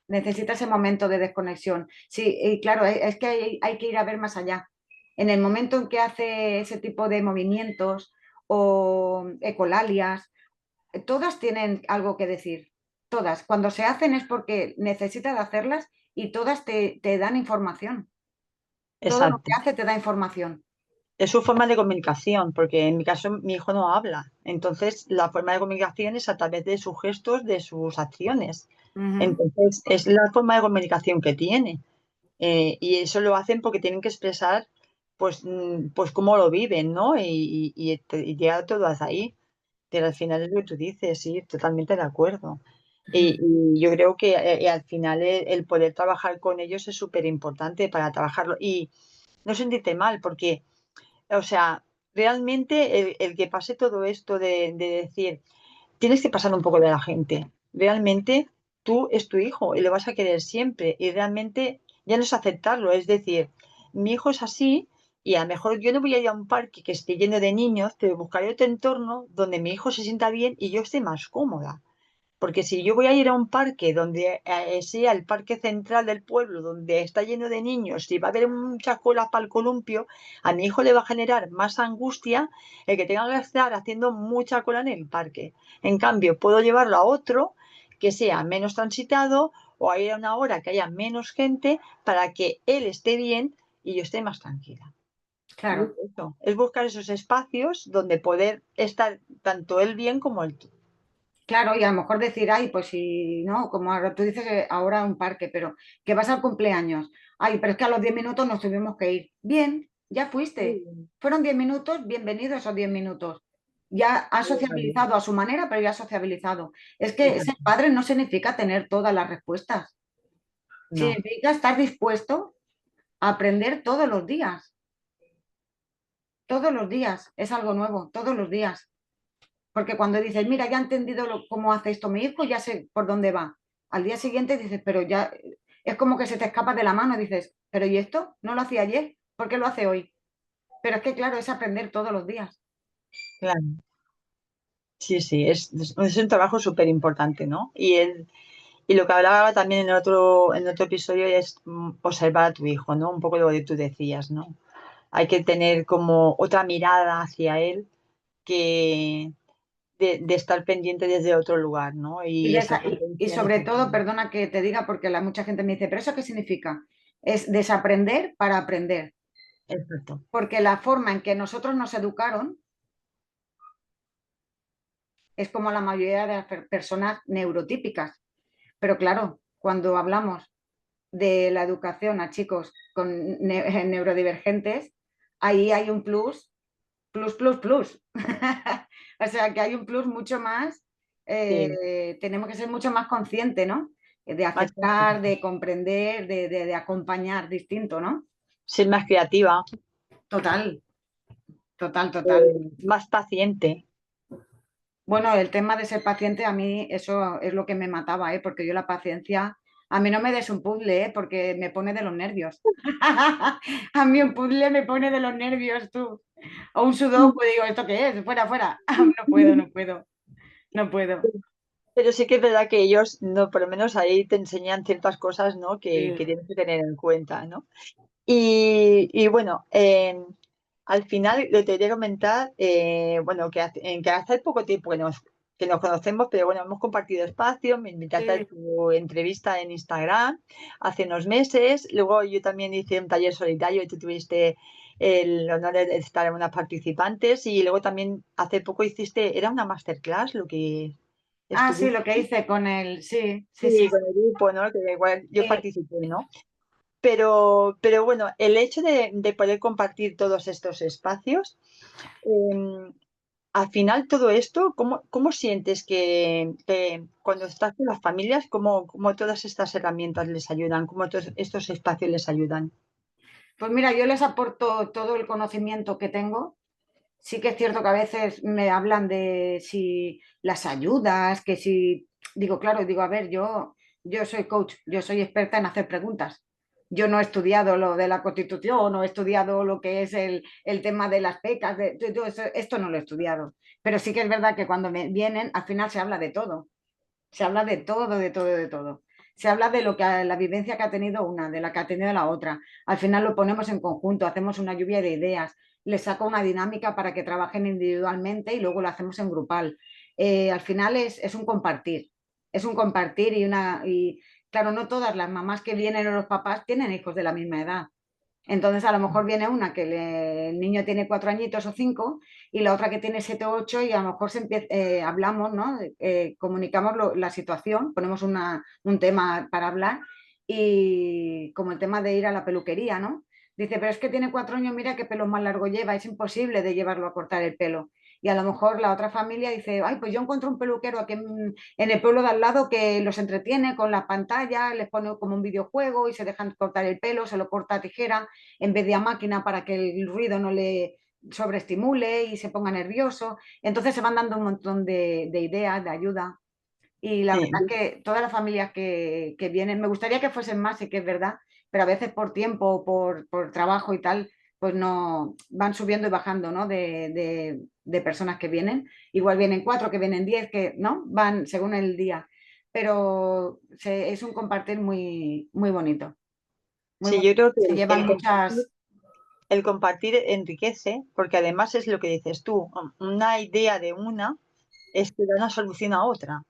necesita ese momento de desconexión. Sí, y claro, es que hay que ir a ver más allá. En el momento en que hace ese tipo de movimientos o ecolalias, todas tienen algo que decir. Todas. Cuando se hacen es porque necesitas hacerlas y todas te dan información. Todo lo exacto. que hace te da información. Es su forma de comunicación, porque en mi caso mi hijo no habla. Entonces, la forma de comunicación es a través de sus gestos, de sus acciones. Ujú. Entonces, es la forma de comunicación que tiene. Y eso lo hacen porque tienen que expresar, pues, pues cómo lo viven, ¿no? Y llega todo hasta ahí. Pero al final es lo que tú dices, sí, totalmente de acuerdo. Y yo creo que al final el poder trabajar con ellos es súper importante para trabajarlo. Y no sentirte mal, porque o sea, realmente el que pase todo esto de decir, tienes que pasar un poco de la gente. Realmente tú es tu hijo y lo vas a querer siempre. Y realmente ya no es aceptarlo. Es decir, mi hijo es así y a lo mejor yo no voy a ir a un parque que esté lleno de niños, pero buscaré otro entorno donde mi hijo se sienta bien y yo esté más cómoda. Porque si yo voy a ir a un parque donde sea el parque central del pueblo, donde está lleno de niños y va a haber mucha cola para el columpio, a mi hijo le va a generar más angustia el que tenga que estar haciendo mucha cola en el parque. En cambio, puedo llevarlo a otro que sea menos transitado o a ir a una hora que haya menos gente para que él esté bien y yo esté más tranquila. Y es Claro, eso, es buscar esos espacios donde poder estar tanto él bien como él tú. claro, y a lo mejor decir, ay, pues si no, como ahora tú dices ahora un parque, pero que vas al cumpleaños. Ay, pero es que a los 10 minutos nos tuvimos que ir. Bien, ya fuiste. Fueron 10 minutos, bienvenidos esos 10 minutos. Ya ha Vale. sociabilizado a su manera, pero ya ha sociabilizado. Es que ser Exacto. padre no significa tener todas las respuestas. No, Significa estar dispuesto a aprender todos los días, es algo nuevo, todos los días. Porque cuando dices, mira, ya he entendido cómo hace esto mi hijo, ya sé por dónde va. Al día siguiente dices, pero ya es como que se te escapa de la mano, dices, pero ¿y esto? ¿No lo hacía ayer? ¿Por qué lo hace hoy? Pero es que, claro, es aprender todos los días. claro. Sí, sí, es un trabajo súper importante, ¿no? Y lo que hablaba también en otro episodio es observar a tu hijo, ¿no? Un poco lo que tú decías, ¿no? Hay que tener como otra mirada hacia él que de estar pendiente desde otro lugar, ¿no? Y, Y de esa y presencia sobre todo, necesaria. perdona que te diga, porque mucha gente me dice, ¿pero eso qué significa? Es desaprender para aprender. Exacto. Porque la forma en que nosotros nos educaron es como la mayoría de las personas neurotípicas. Pero claro, cuando hablamos de la educación a chicos con neurodivergentes, ahí hay un plus, plus, plus, plus. O sea, que hay un plus mucho más, Sí, tenemos que ser mucho más conscientes, ¿no? De más, aceptar, de comprender, de acompañar distinto, ¿no? ser más creativa, Total, total, total. más paciente. Bueno, el tema de ser paciente, a mí eso es lo que me mataba, ¿eh? Porque yo la paciencia, a mí no me des un puzzle, ¿eh? Porque me pone de los nervios. A mí un puzzle me pone de los nervios, tú. O un sudoku, digo, ¿esto qué es? Fuera, fuera. No puedo, no puedo, no puedo. Pero sí que es verdad que ellos, no, por lo menos ahí te enseñan ciertas cosas, ¿no? Que Sí, tienes que tener en cuenta, ¿no? Y bueno, al final lo te quería comentar, bueno, que hace poco tiempo que nos conocemos, pero bueno, hemos compartido espacio, me invitaste a sí. tu entrevista en Instagram hace unos meses, luego yo también hice un taller solitario y tú tuviste el honor de estar en unas participantes y luego también hace poco hiciste, era una masterclass lo que Ah, sí, estuviste. lo que hice con el, sí, sí, sí. Sí, con el grupo, ¿no? Que igual yo Sí. participé, ¿no? Pero bueno, el hecho de poder compartir todos estos espacios, eh, al final todo esto, ¿cómo sientes que cuando estás con las familias, cómo todas estas herramientas les ayudan, cómo todos estos espacios les ayudan? Pues mira, yo les aporto todo el conocimiento que tengo. Sí que es cierto que a veces me hablan de si las ayudas, que si, digo, claro, digo, a ver, yo soy coach, yo soy experta en hacer preguntas. Yo no he estudiado lo de la Constitución, no he estudiado lo que es el tema de las becas, esto no lo he estudiado. Pero sí que es verdad que cuando me vienen, al final se habla de todo. Se habla de todo, de todo, de todo. Se habla de lo que la vivencia que ha tenido una, de la que ha tenido la otra. Al final lo ponemos en conjunto, hacemos una lluvia de ideas, les saco una dinámica para que trabajen individualmente y luego lo hacemos en grupal. Al final es un compartir y claro, no todas las mamás que vienen o los papás tienen hijos de la misma edad. Entonces, a lo mejor viene una que el niño tiene 4 añitos o 5 y la otra que tiene 7 o 8 y a lo mejor hablamos, ¿no? Comunicamos la situación, ponemos un tema para hablar y como el tema de ir a la peluquería, ¿no? Dice, pero es que tiene 4 años, mira qué pelo más largo lleva, es imposible de llevarlo a cortar el pelo. Y a lo mejor la otra familia dice, ay, pues yo encuentro un peluquero aquí en el pueblo de al lado que los entretiene con la pantalla, les pone como un videojuego y se dejan cortar el pelo, se lo corta a tijera en vez de a máquina para que el ruido no le sobreestimule y se ponga nervioso. Entonces se van dando un montón de ideas, de ayuda. Y la Sí, verdad que todas las familias que vienen, me gustaría que fuesen más, sí que es verdad, pero a veces por tiempo, por trabajo y tal, pues no van subiendo y bajando, ¿no? De personas que vienen. Igual vienen 4, que vienen 10, que no, van según el día. Pero es un compartir muy, muy bonito, muy sí, yo bonito. creo que Se llevan muchas. el compartir enriquece, porque además es lo que dices tú, una idea de una es que da una solución a otra,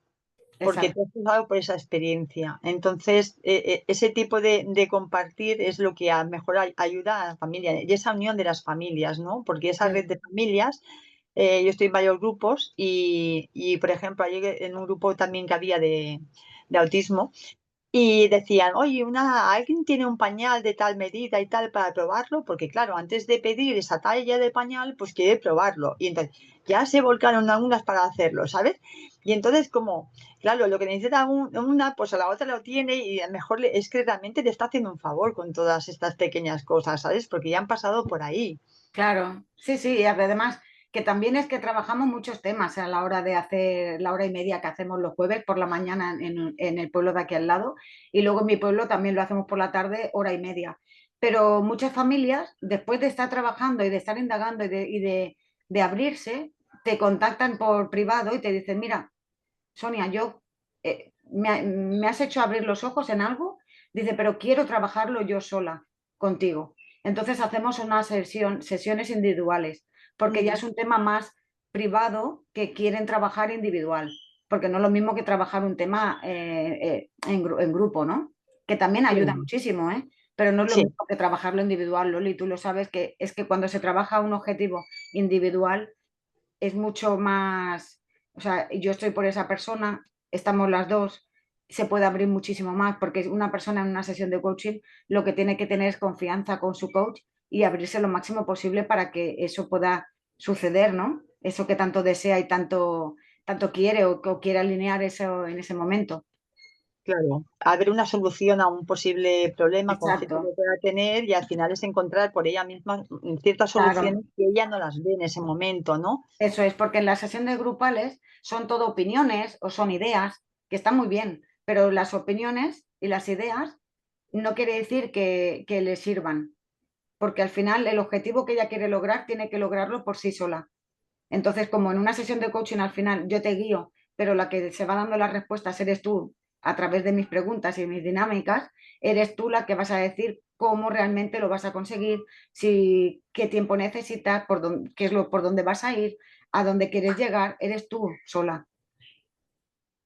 porque Exacto. tú has pasado por esa experiencia. Entonces, ese tipo de compartir es lo que a mejor ayuda a la familia y esa unión de las familias, ¿no? Porque esa red Sí. de familias, yo estoy en varios grupos por ejemplo, ayer en un grupo también que había de autismo, y decían, oye, ¿alguien tiene un pañal de tal medida y tal para probarlo? Porque claro, antes de pedir esa talla de pañal, pues quiere probarlo. Y entonces ya se volcaron algunas para hacerlo, ¿sabes? Y entonces como, claro, lo que necesita una, pues a la otra lo tiene y a lo mejor es que realmente le está haciendo un favor con todas estas pequeñas cosas, ¿sabes? Porque ya han pasado por ahí. Claro, sí, sí, y además que también es que trabajamos muchos temas a la hora de hacer la hora y media que hacemos los jueves por la mañana en el pueblo de aquí al lado y luego en mi pueblo también lo hacemos por la tarde, hora y media. Pero muchas familias, después de estar trabajando y de estar indagando de abrirse, te contactan por privado y te dicen, mira, Sonia, me has hecho abrir los ojos en algo, dice, pero quiero trabajarlo yo sola contigo. Entonces hacemos una sesiones individuales, porque ya Ujú. es un tema más privado que quieren trabajar individual, porque no es lo mismo que trabajar un tema en grupo, ¿no? Que también ayuda Sí, muchísimo, ¿eh? Pero no es lo sí, mismo que trabajarlo individual, Loli. Tú lo sabes que es que cuando se trabaja un objetivo individual es mucho más, o sea, yo estoy por esa persona, estamos las dos, se puede abrir muchísimo más, porque una persona en una sesión de coaching lo que tiene que tener es confianza con su coach y abrirse lo máximo posible para que eso pueda suceder, ¿no? Eso que tanto desea y tanto quiere o quiere alinear eso en ese momento. claro. A ver una solución a un posible problema, conflicto que Exacto, pueda tener y al final es encontrar por ella misma ciertas claro. soluciones que ella no las ve en ese momento, ¿no? Eso es, porque en las sesiones grupales son todo opiniones o son ideas, que están muy bien, pero las opiniones y las ideas no quiere decir que le sirvan, porque al final el objetivo que ella quiere lograr tiene que lograrlo por sí sola. Entonces, como en una sesión de coaching al final yo te guío, pero la que se va dando las respuestas eres tú a través de mis preguntas y mis dinámicas, eres tú la que vas a decir cómo realmente lo vas a conseguir, si, qué tiempo necesitas, qué es por dónde vas a ir, a dónde quieres llegar, eres tú sola.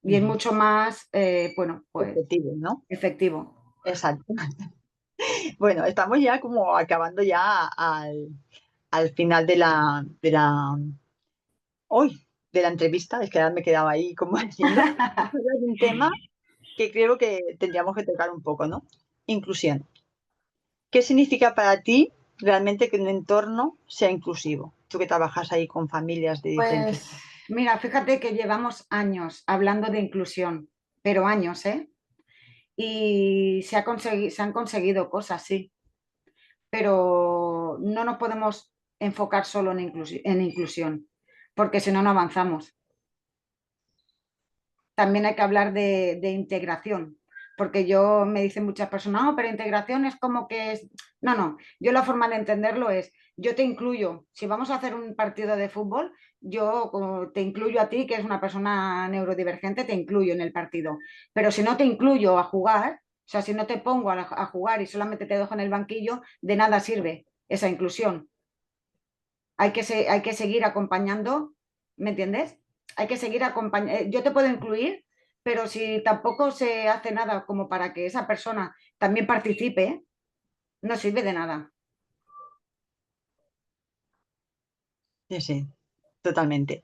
Y es Ujú. mucho más, bueno, pues Efectivo, ¿no? efectivo. Exacto. Bueno, estamos ya como acabando ya al final hoy, de la entrevista, es que ahora me quedaba ahí como haciendo. Vamos a hablar de un tema que creo que tendríamos que tocar un poco, ¿no? Inclusión. ¿Qué significa para ti realmente que un entorno sea inclusivo? Tú que trabajas ahí con familias de diferentes. Pues mira, fíjate que llevamos años hablando de inclusión, pero años, ¿eh? Y se han conseguido cosas, sí, pero no nos podemos enfocar solo en inclusión, porque si no, no avanzamos. También hay que hablar de integración, porque yo me dicen muchas personas, no, pero integración es como que es... No, no, yo la forma de entenderlo es, yo te incluyo, si vamos a hacer un partido de fútbol, yo como te incluyo a ti, que es una persona neurodivergente, te incluyo en el partido, pero si no te incluyo a jugar, o sea, si no te pongo a jugar y solamente te dejo en el banquillo, de nada sirve esa inclusión. Hay que seguir acompañando, ¿me entiendes? Hay que seguir acompañando. Yo te puedo incluir, pero si tampoco se hace nada como para que esa persona también participe, no sirve de nada. Sí, sí, totalmente.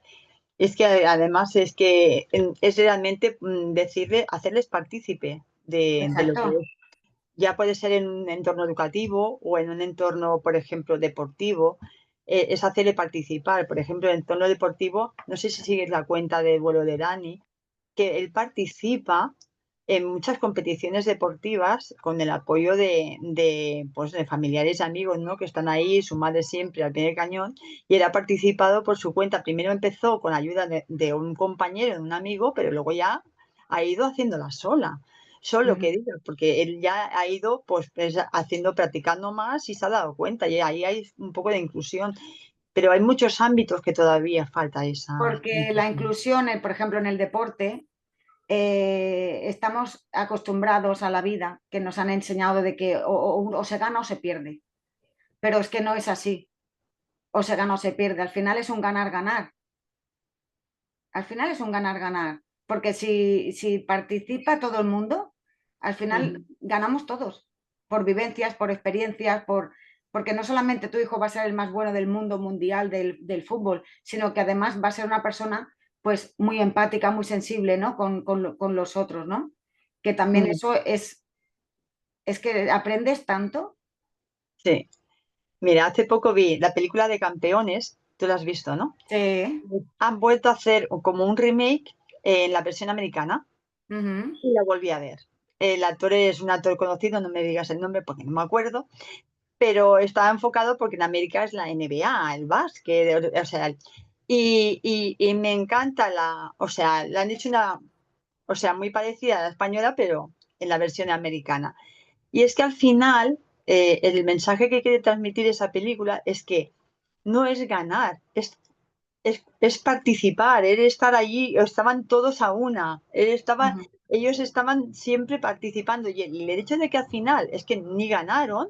Es que además es que es realmente decirle, hacerles partícipe de lo Exacto. que es. Ya puede ser en un entorno educativo o en un entorno, por ejemplo, deportivo, es hacerle participar. Por ejemplo, en el entorno deportivo, no sé si sigues la cuenta de vuelo de Dani, que él participa en muchas competiciones deportivas con el apoyo pues, de familiares y amigos, ¿no? Que están ahí, su madre siempre al pie del cañón, y él ha participado por su cuenta. Primero empezó con ayuda de un compañero, de un amigo, pero luego ya ha ido haciéndola sola. Solo que Ujú. diga, porque él ya ha ido pues haciendo, practicando más y se ha dado cuenta, y ahí hay un poco de inclusión, pero hay muchos ámbitos que todavía falta esa Porque la inclusión. inclusión, por ejemplo, en el deporte, estamos acostumbrados a la vida que nos han enseñado de que o se gana o se pierde. Pero es que no es así. O se gana o se pierde. Al final es un ganar-ganar. Al final es un ganar-ganar, porque si participa todo el mundo, al final Ujú. ganamos todos, por vivencias, por experiencias, porque no solamente tu hijo va a ser el más bueno del mundo mundial del fútbol, sino que además va a ser una persona pues muy empática, muy sensible, ¿no? Con los otros, ¿no? que también eso es que aprendes tanto. Sí. Mira, hace poco vi la película de Campeones, tú la has visto, ¿no? Sí. Han vuelto a hacer como un remake en la versión americana Ujú. y la volví a ver. El actor es un actor conocido, no me digas el nombre porque no me acuerdo, pero estaba enfocado porque en América es la NBA, el básquet, o sea, y me encanta o sea, la han hecho o sea, muy parecida a la española, pero en la versión americana. Y es que al final, el mensaje que quiere transmitir esa película es que no es ganar, es participar, es estar allí, estaban todos a una, Ujú. ellos estaban siempre participando y el hecho de que al final es que ni ganaron,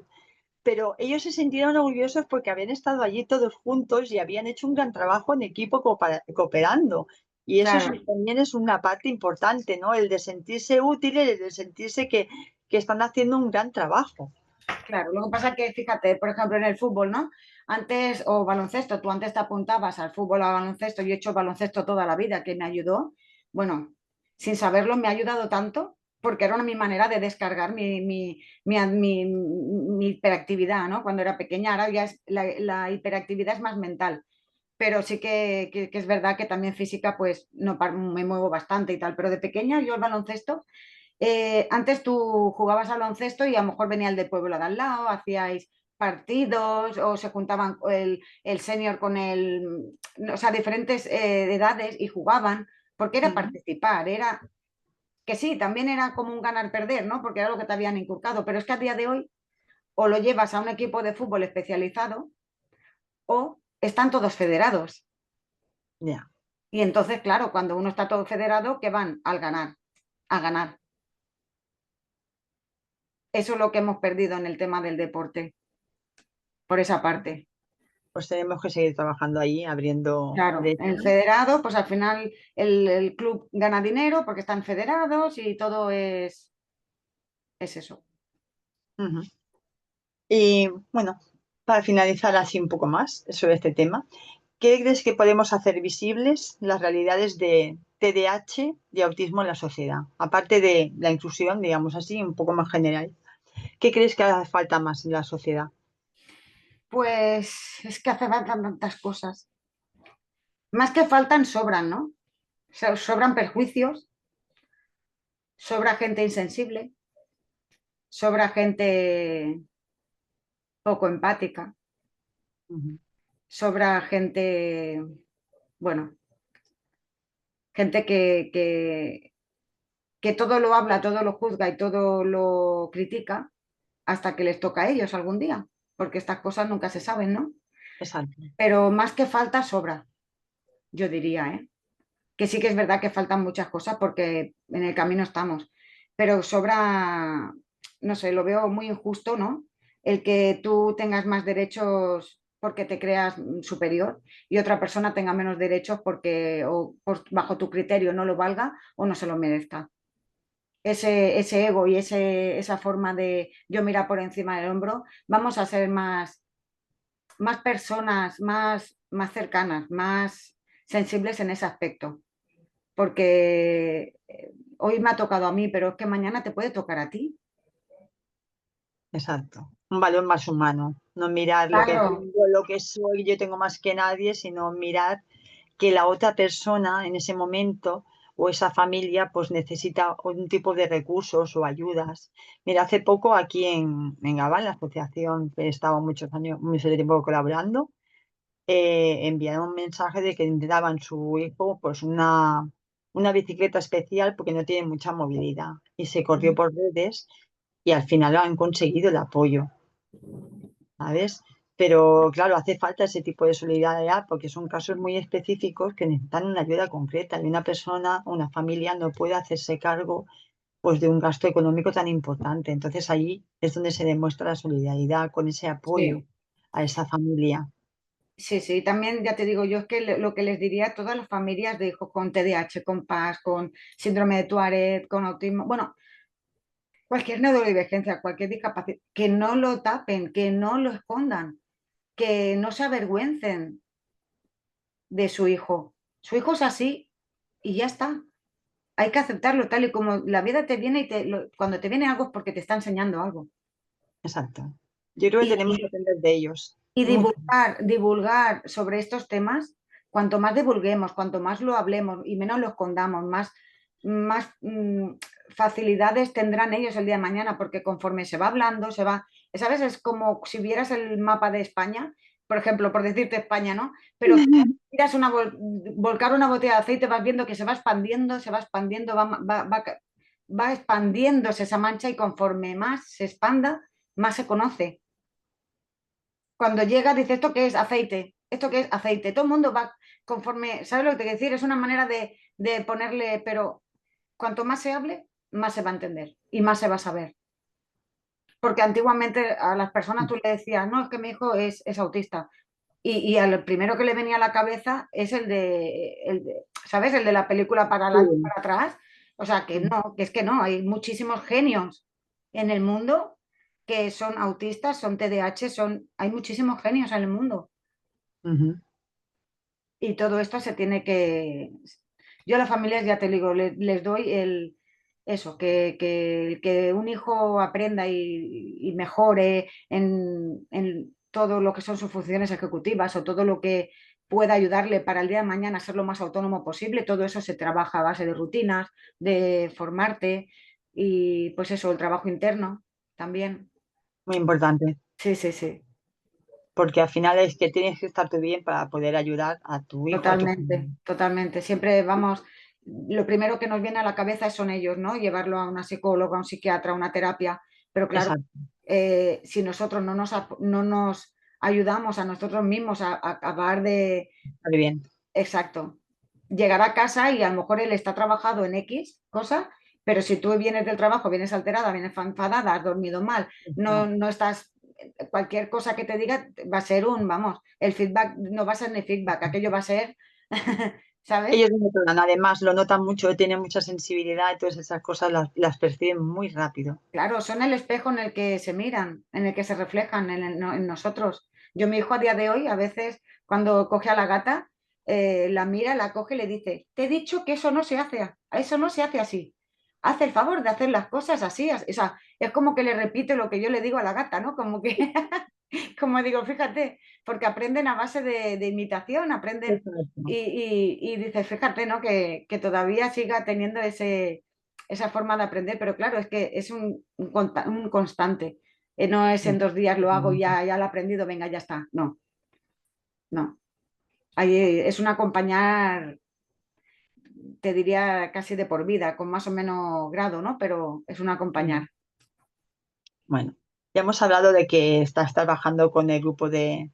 pero ellos se sintieron orgullosos porque habían estado allí todos juntos y habían hecho un gran trabajo en equipo cooperando. Y eso Claro. también es una parte importante, ¿no? El de sentirse útiles, el de sentirse que están haciendo un gran trabajo. Claro, lo que pasa es que, fíjate, por ejemplo, en el fútbol, ¿no? Antes, o baloncesto, tú antes te apuntabas al fútbol o al baloncesto, yo he hecho baloncesto toda la vida, que me ayudó. Bueno, sin saberlo me ha ayudado tanto, porque era mi manera de descargar mi hiperactividad, ¿no? Cuando era pequeña, ahora ya la hiperactividad es más mental, pero sí que es verdad que también física, pues no me muevo bastante y tal, pero de pequeña yo el baloncesto antes tú jugabas al baloncesto y a lo mejor venía el del pueblo de al lado, hacíais partidos o se juntaban el senior con o sea, diferentes edades y jugaban, porque era Ujú. participar, era que sí, también era como un ganar-perder, ¿no? Porque era lo que te habían inculcado, pero es que a día de hoy o lo llevas a un equipo de fútbol especializado o están todos federados. Ya. Y entonces, claro, cuando uno está todo federado, ¿qué van? Al ganar, a ganar. Eso es lo que hemos perdido en el tema del deporte, por esa parte. Pues tenemos que seguir trabajando ahí, abriendo Claro, brecha. en federado, pues al final el club gana dinero porque están federados y todo es eso. Ujú. Y bueno, para finalizar así un poco más sobre este tema, ¿qué crees que podemos hacer visibles las realidades de TDAH y autismo en la sociedad? Aparte de la inclusión, digamos así, un poco más general. ¿Qué crees que hace falta más en la sociedad? Pues es que hace falta tantas cosas. Más que faltan, sobran, ¿no? Sobran perjuicios, sobra gente insensible, sobra gente poco empática, Ujú. sobra gente, bueno, gente que todo lo habla, todo lo juzga y todo lo critica hasta que les toca a ellos algún día, porque estas cosas nunca se saben, ¿no? Exacto. Pero más que falta, sobra, yo diría, ¿eh? Que sí que es verdad que faltan muchas cosas porque en el camino estamos, pero sobra, no sé, lo veo muy injusto, ¿no? El que tú tengas más derechos porque te creas superior y otra persona tenga menos derechos porque o bajo tu criterio no lo valga o no se lo merezca. Ese ego y esa forma de yo mirar por encima del hombro, vamos a ser más personas, más cercanas, más sensibles en ese aspecto. Porque hoy me ha tocado a mí, pero es que mañana te puede tocar a ti. Exacto. Un valor más humano. No mirar lo que Claro, tengo, lo que soy, yo tengo más que nadie, sino mirar que la otra persona en ese momento o esa familia pues necesita un tipo de recursos o ayudas. Mira, hace poco aquí en Gabá, en la asociación que he estado muchos años, mucho tiempo colaborando, enviaron un mensaje de que daban su hijo pues una bicicleta especial porque no tiene mucha movilidad y se corrió por redes y al final han conseguido el apoyo, ¿sabes? Pero claro, hace falta ese tipo de solidaridad porque son casos muy específicos que necesitan una ayuda concreta y una persona, una familia no puede hacerse cargo pues de un gasto económico tan importante. Entonces ahí es donde se demuestra la solidaridad con ese apoyo sí, a esa familia. sí, sí. También ya te digo yo es que lo que les diría a todas las familias de hijos con TDAH, con PAS, con síndrome de Tourette, con autismo, bueno, cualquier neurodivergencia, cualquier discapacidad, que no lo tapen, que no lo escondan, que no se avergüencen de su hijo. Su hijo es así y ya está. hay que aceptarlo tal y como la vida te viene cuando te viene algo es porque te está enseñando algo. Exacto. Yo creo que tenemos que Y, aprender de ellos. y Mucho. divulgar sobre estos temas, cuanto más divulguemos, cuanto más lo hablemos y menos lo escondamos, más facilidades tendrán ellos el día de mañana, porque conforme se va hablando, ¿sabes? Es como si vieras el mapa de España, por ejemplo, por decirte España, ¿no? Pero miras volcar una botella de aceite, vas viendo que se va expandiendo, va expandiéndose esa mancha y conforme más se expanda, más se conoce. Cuando llega, dice, ¿esto qué es? Aceite. ¿Esto qué es? Aceite. Todo el mundo va conforme, ¿sabes lo que te quiero decir? Es una manera de ponerle, pero cuanto más se hable, más se va a entender y más se va a saber. Porque antiguamente a las personas tú le decías, no, es que mi hijo es autista. Y al primero que le venía a la cabeza es ¿sabes? El de la película para adelante, Sí. para atrás. O sea, que es que no, hay muchísimos genios en el mundo que son autistas, son TDAH, hay muchísimos genios en el mundo. Ujú. Y todo esto se tiene que... Yo a las familias, ya te digo, les doy eso, que un hijo aprenda y mejore en todo lo que son sus funciones ejecutivas o todo lo que pueda ayudarle para el día de mañana a ser lo más autónomo posible. Todo eso se trabaja a base de rutinas, de formarte y pues eso, el trabajo interno también. Muy importante. Sí, sí, sí. Porque al final es que tienes que estar tú bien para poder ayudar a tu hijo, a tu Totalmente, familia. totalmente. Siempre vamos, lo primero que nos viene a la cabeza son ellos, ¿no? Llevarlo a una psicóloga, a un psiquiatra, a una terapia. Pero claro, Exacto. si nosotros no nos ayudamos a nosotros mismos a acabar de, Muy bien. exacto, llegar a casa y a lo mejor él está trabajado en X cosa, pero si tú vienes del trabajo, vienes alterada, vienes enfadada, has dormido mal, no estás, cualquier cosa que te diga va a ser vamos, el feedback no va a ser ni feedback, aquello va a ser, ¿sabes? Ellos no notan, además lo notan mucho, tienen mucha sensibilidad y todas esas cosas las perciben muy rápido. Claro, son el espejo en el que se miran, en el que se reflejan en nosotros. Yo, mi hijo a día de hoy, a veces cuando coge a la gata, la mira, la coge y le dice, te he dicho que eso no se hace, eso no se hace así. Hace el favor de hacer las cosas así. O sea, es como que le repite lo que yo le digo a la gata, ¿no? Como que, como digo, fíjate, porque aprenden a base de imitación, aprenden Exacto. y dices, fíjate, ¿no? Que todavía siga teniendo esa forma de aprender, pero claro, es que es un constante. No es en 2 días lo hago, ya lo he aprendido, venga, ya está. No, no. Ahí es un acompañar, te diría casi de por vida, con más o menos grado, ¿no? Pero es un acompañar. Bueno, ya hemos hablado de que estás trabajando con el grupo de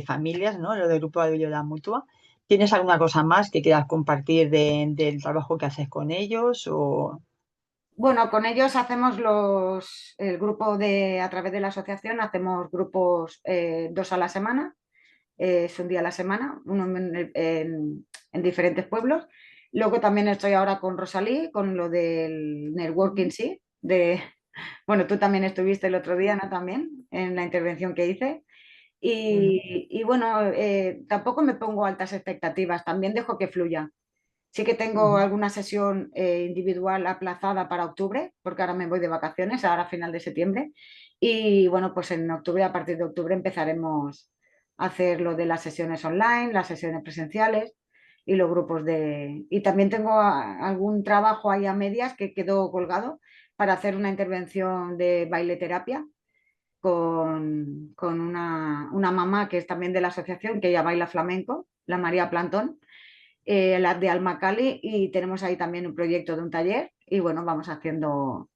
familias, ¿no? Lo del grupo de ayuda mutua. ¿Tienes alguna cosa más que quieras compartir del trabajo que haces con ellos? O... Bueno, con ellos hacemos el grupo a través de la asociación, hacemos grupos 2 a la semana, es un día a la semana, uno en diferentes pueblos. Luego también estoy ahora con Rosalí, con lo del networking, sí, bueno, tú también estuviste el otro día, ¿no? También en la intervención que hice. Ujú, Y bueno, tampoco me pongo altas expectativas, también dejo que fluya. Sí que tengo ujú. alguna sesión individual aplazada para octubre, porque ahora me voy de vacaciones, ahora a final de septiembre. Y bueno, pues en octubre, a partir de octubre, empezaremos a hacer lo de las sesiones online, las sesiones presenciales y los grupos de... Y también tengo algún trabajo ahí a medias que quedó colgado para hacer una intervención de baile terapia con una mamá que es también de la asociación, que ella baila flamenco, la María Plantón, la de Alma Cali, y tenemos ahí también un proyecto de un taller y bueno, vamos haciendo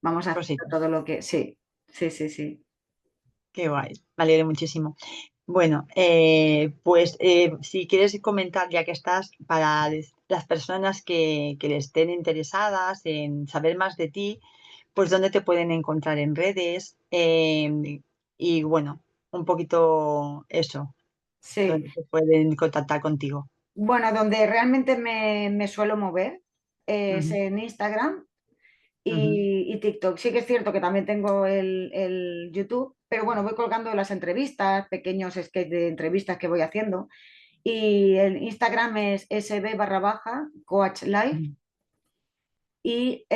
Cositas. todo lo que... Sí, sí, sí, sí. Qué guay. Me alegro muchísimo. Bueno, pues si quieres comentar, ya que estás, para las personas que le estén interesadas en saber más de ti, pues dónde te pueden encontrar en redes, y bueno, un poquito eso, Sí, dónde se pueden contactar contigo. bueno, donde realmente me suelo mover es Ujú, en Instagram ujú, y TikTok. Sí que es cierto que también tengo el YouTube, pero bueno, voy colgando las entrevistas, pequeños sketches de entrevistas que voy haciendo. Y el Instagram es sb barra baja coach life. ujú. Y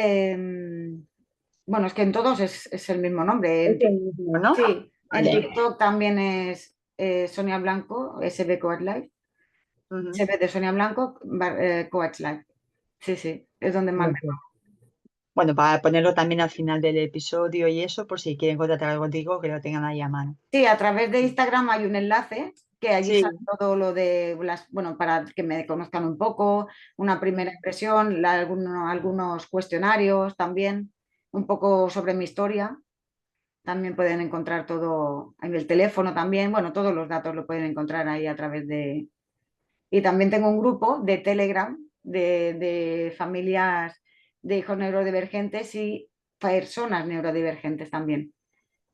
bueno, es que en todos es el mismo nombre. Es el mismo, ¿no? Sí, en Vale. TikTok también es Sonia Blanco, SB Coach Life. Ujú. SB de Sonia Blanco, Coach Life. Sí, sí, es donde más. Bueno, para ponerlo también al final del episodio y eso, por si quieren contactar contigo, que lo tengan ahí a mano. Sí, a través de Instagram hay un enlace que allí sale Sí. todo lo de las, bueno, para que me conozcan un poco, una primera impresión, algunos cuestionarios también, un poco sobre mi historia. También pueden encontrar todo en el teléfono también, bueno, todos los datos lo pueden encontrar ahí a través de... Y también tengo un grupo de Telegram de familias de hijos neurodivergentes y personas neurodivergentes también. Y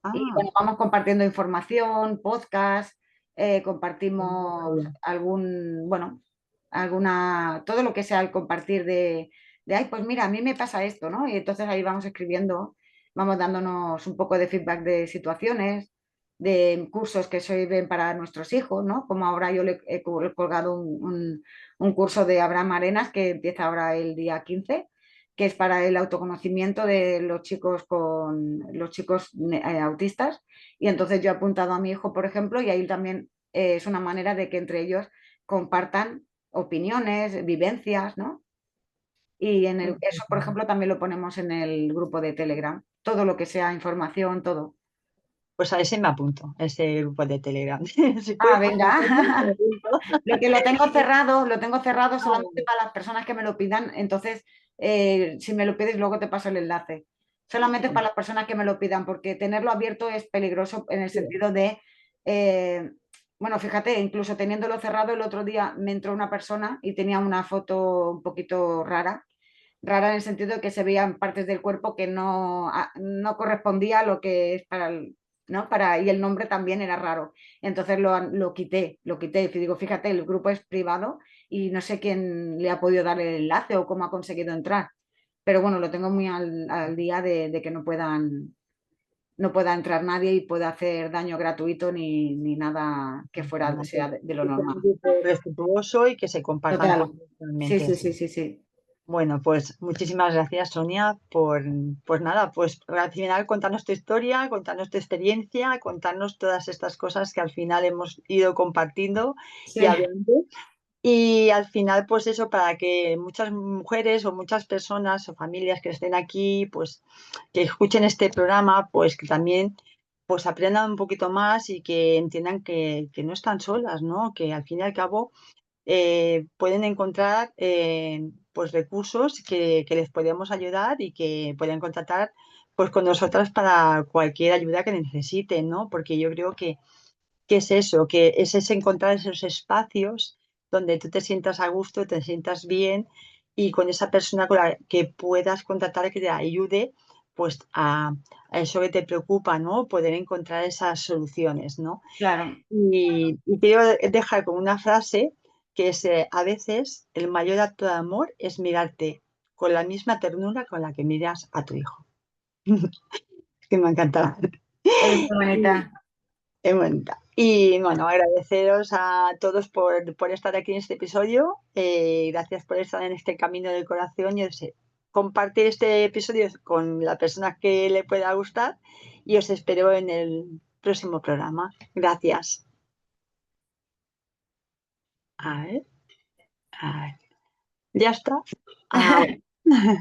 Ah, bueno, vamos compartiendo información, podcast, compartimos bueno, todo lo que sea el compartir ay, pues mira, a mí me pasa esto, ¿no? Y entonces ahí vamos escribiendo, vamos dándonos un poco de feedback de situaciones, de cursos que sirven para nuestros hijos, ¿no? Como ahora yo le he colgado un curso de Abraham Arenas que empieza ahora el día 15, que es para el autoconocimiento de los chicos autistas. Y entonces yo he apuntado a mi hijo, por ejemplo, y ahí también es una manera de que entre ellos compartan opiniones, vivencias, ¿no? Y eso, por ejemplo, también lo ponemos en el grupo de Telegram. Todo lo que sea información, todo. pues a ese me apunto, a ese grupo de Telegram. Si Ah, puedes venga. compartirlo, me apunto. Lo tengo cerrado Ah, solamente para las personas que me lo pidan. Entonces, si me lo pides, luego te paso el enlace. Solamente para las personas que me lo pidan, porque tenerlo abierto es peligroso en el vale. sentido de, eh, bueno, fíjate, incluso teniéndolo cerrado, el otro día me entró una persona y tenía una foto un poquito rara en el sentido de que se veían partes del cuerpo que no correspondía a lo que es para ¿no? Y el nombre también era raro. Entonces lo quité, lo quité. Y digo, fíjate, el grupo es privado y no sé quién le ha podido dar el enlace o cómo ha conseguido entrar. Pero bueno, lo tengo muy al día de que no pueda entrar nadie y pueda hacer daño gratuito ni nada que fuera Nada, sea de lo que sea normal. un grupo respetuoso y que se compartan Total. cosas Sí, realmente sí, así. sí, sí, sí. Bueno, pues muchísimas gracias, Sonia, pues nada, pues al final contarnos tu historia, contarnos tu experiencia, contarnos todas estas cosas que al final hemos ido compartiendo y Sí, hablando. Y al final, pues eso, para que muchas mujeres o muchas personas o familias que estén aquí, pues que escuchen este programa, pues que también pues aprendan un poquito más y que entiendan que no están solas, ¿no? Que al fin y al cabo pueden encontrar pues recursos que les podemos ayudar y que pueden contactar pues con nosotras para cualquier ayuda que necesiten, ¿no? Porque yo creo que es eso, que es ese encontrar esos espacios donde tú te sientas a gusto, te sientas bien y con esa persona con la que puedas contactar que te ayude pues a eso que te preocupa, ¿no? Poder encontrar esas soluciones, ¿no? claro. Y quiero dejar con una frase que es, a veces el mayor acto de amor es mirarte con la misma ternura con la que miras a tu hijo. Que me ha encantado. Es muy bonita. Y bueno, agradeceros a todos por estar aquí en este episodio. Gracias por estar en este camino del corazón. Yo sé, compartir este episodio con la persona que le pueda gustar y os espero en el próximo programa. Gracias. A ver, a ver. Ya está. Ah, bueno.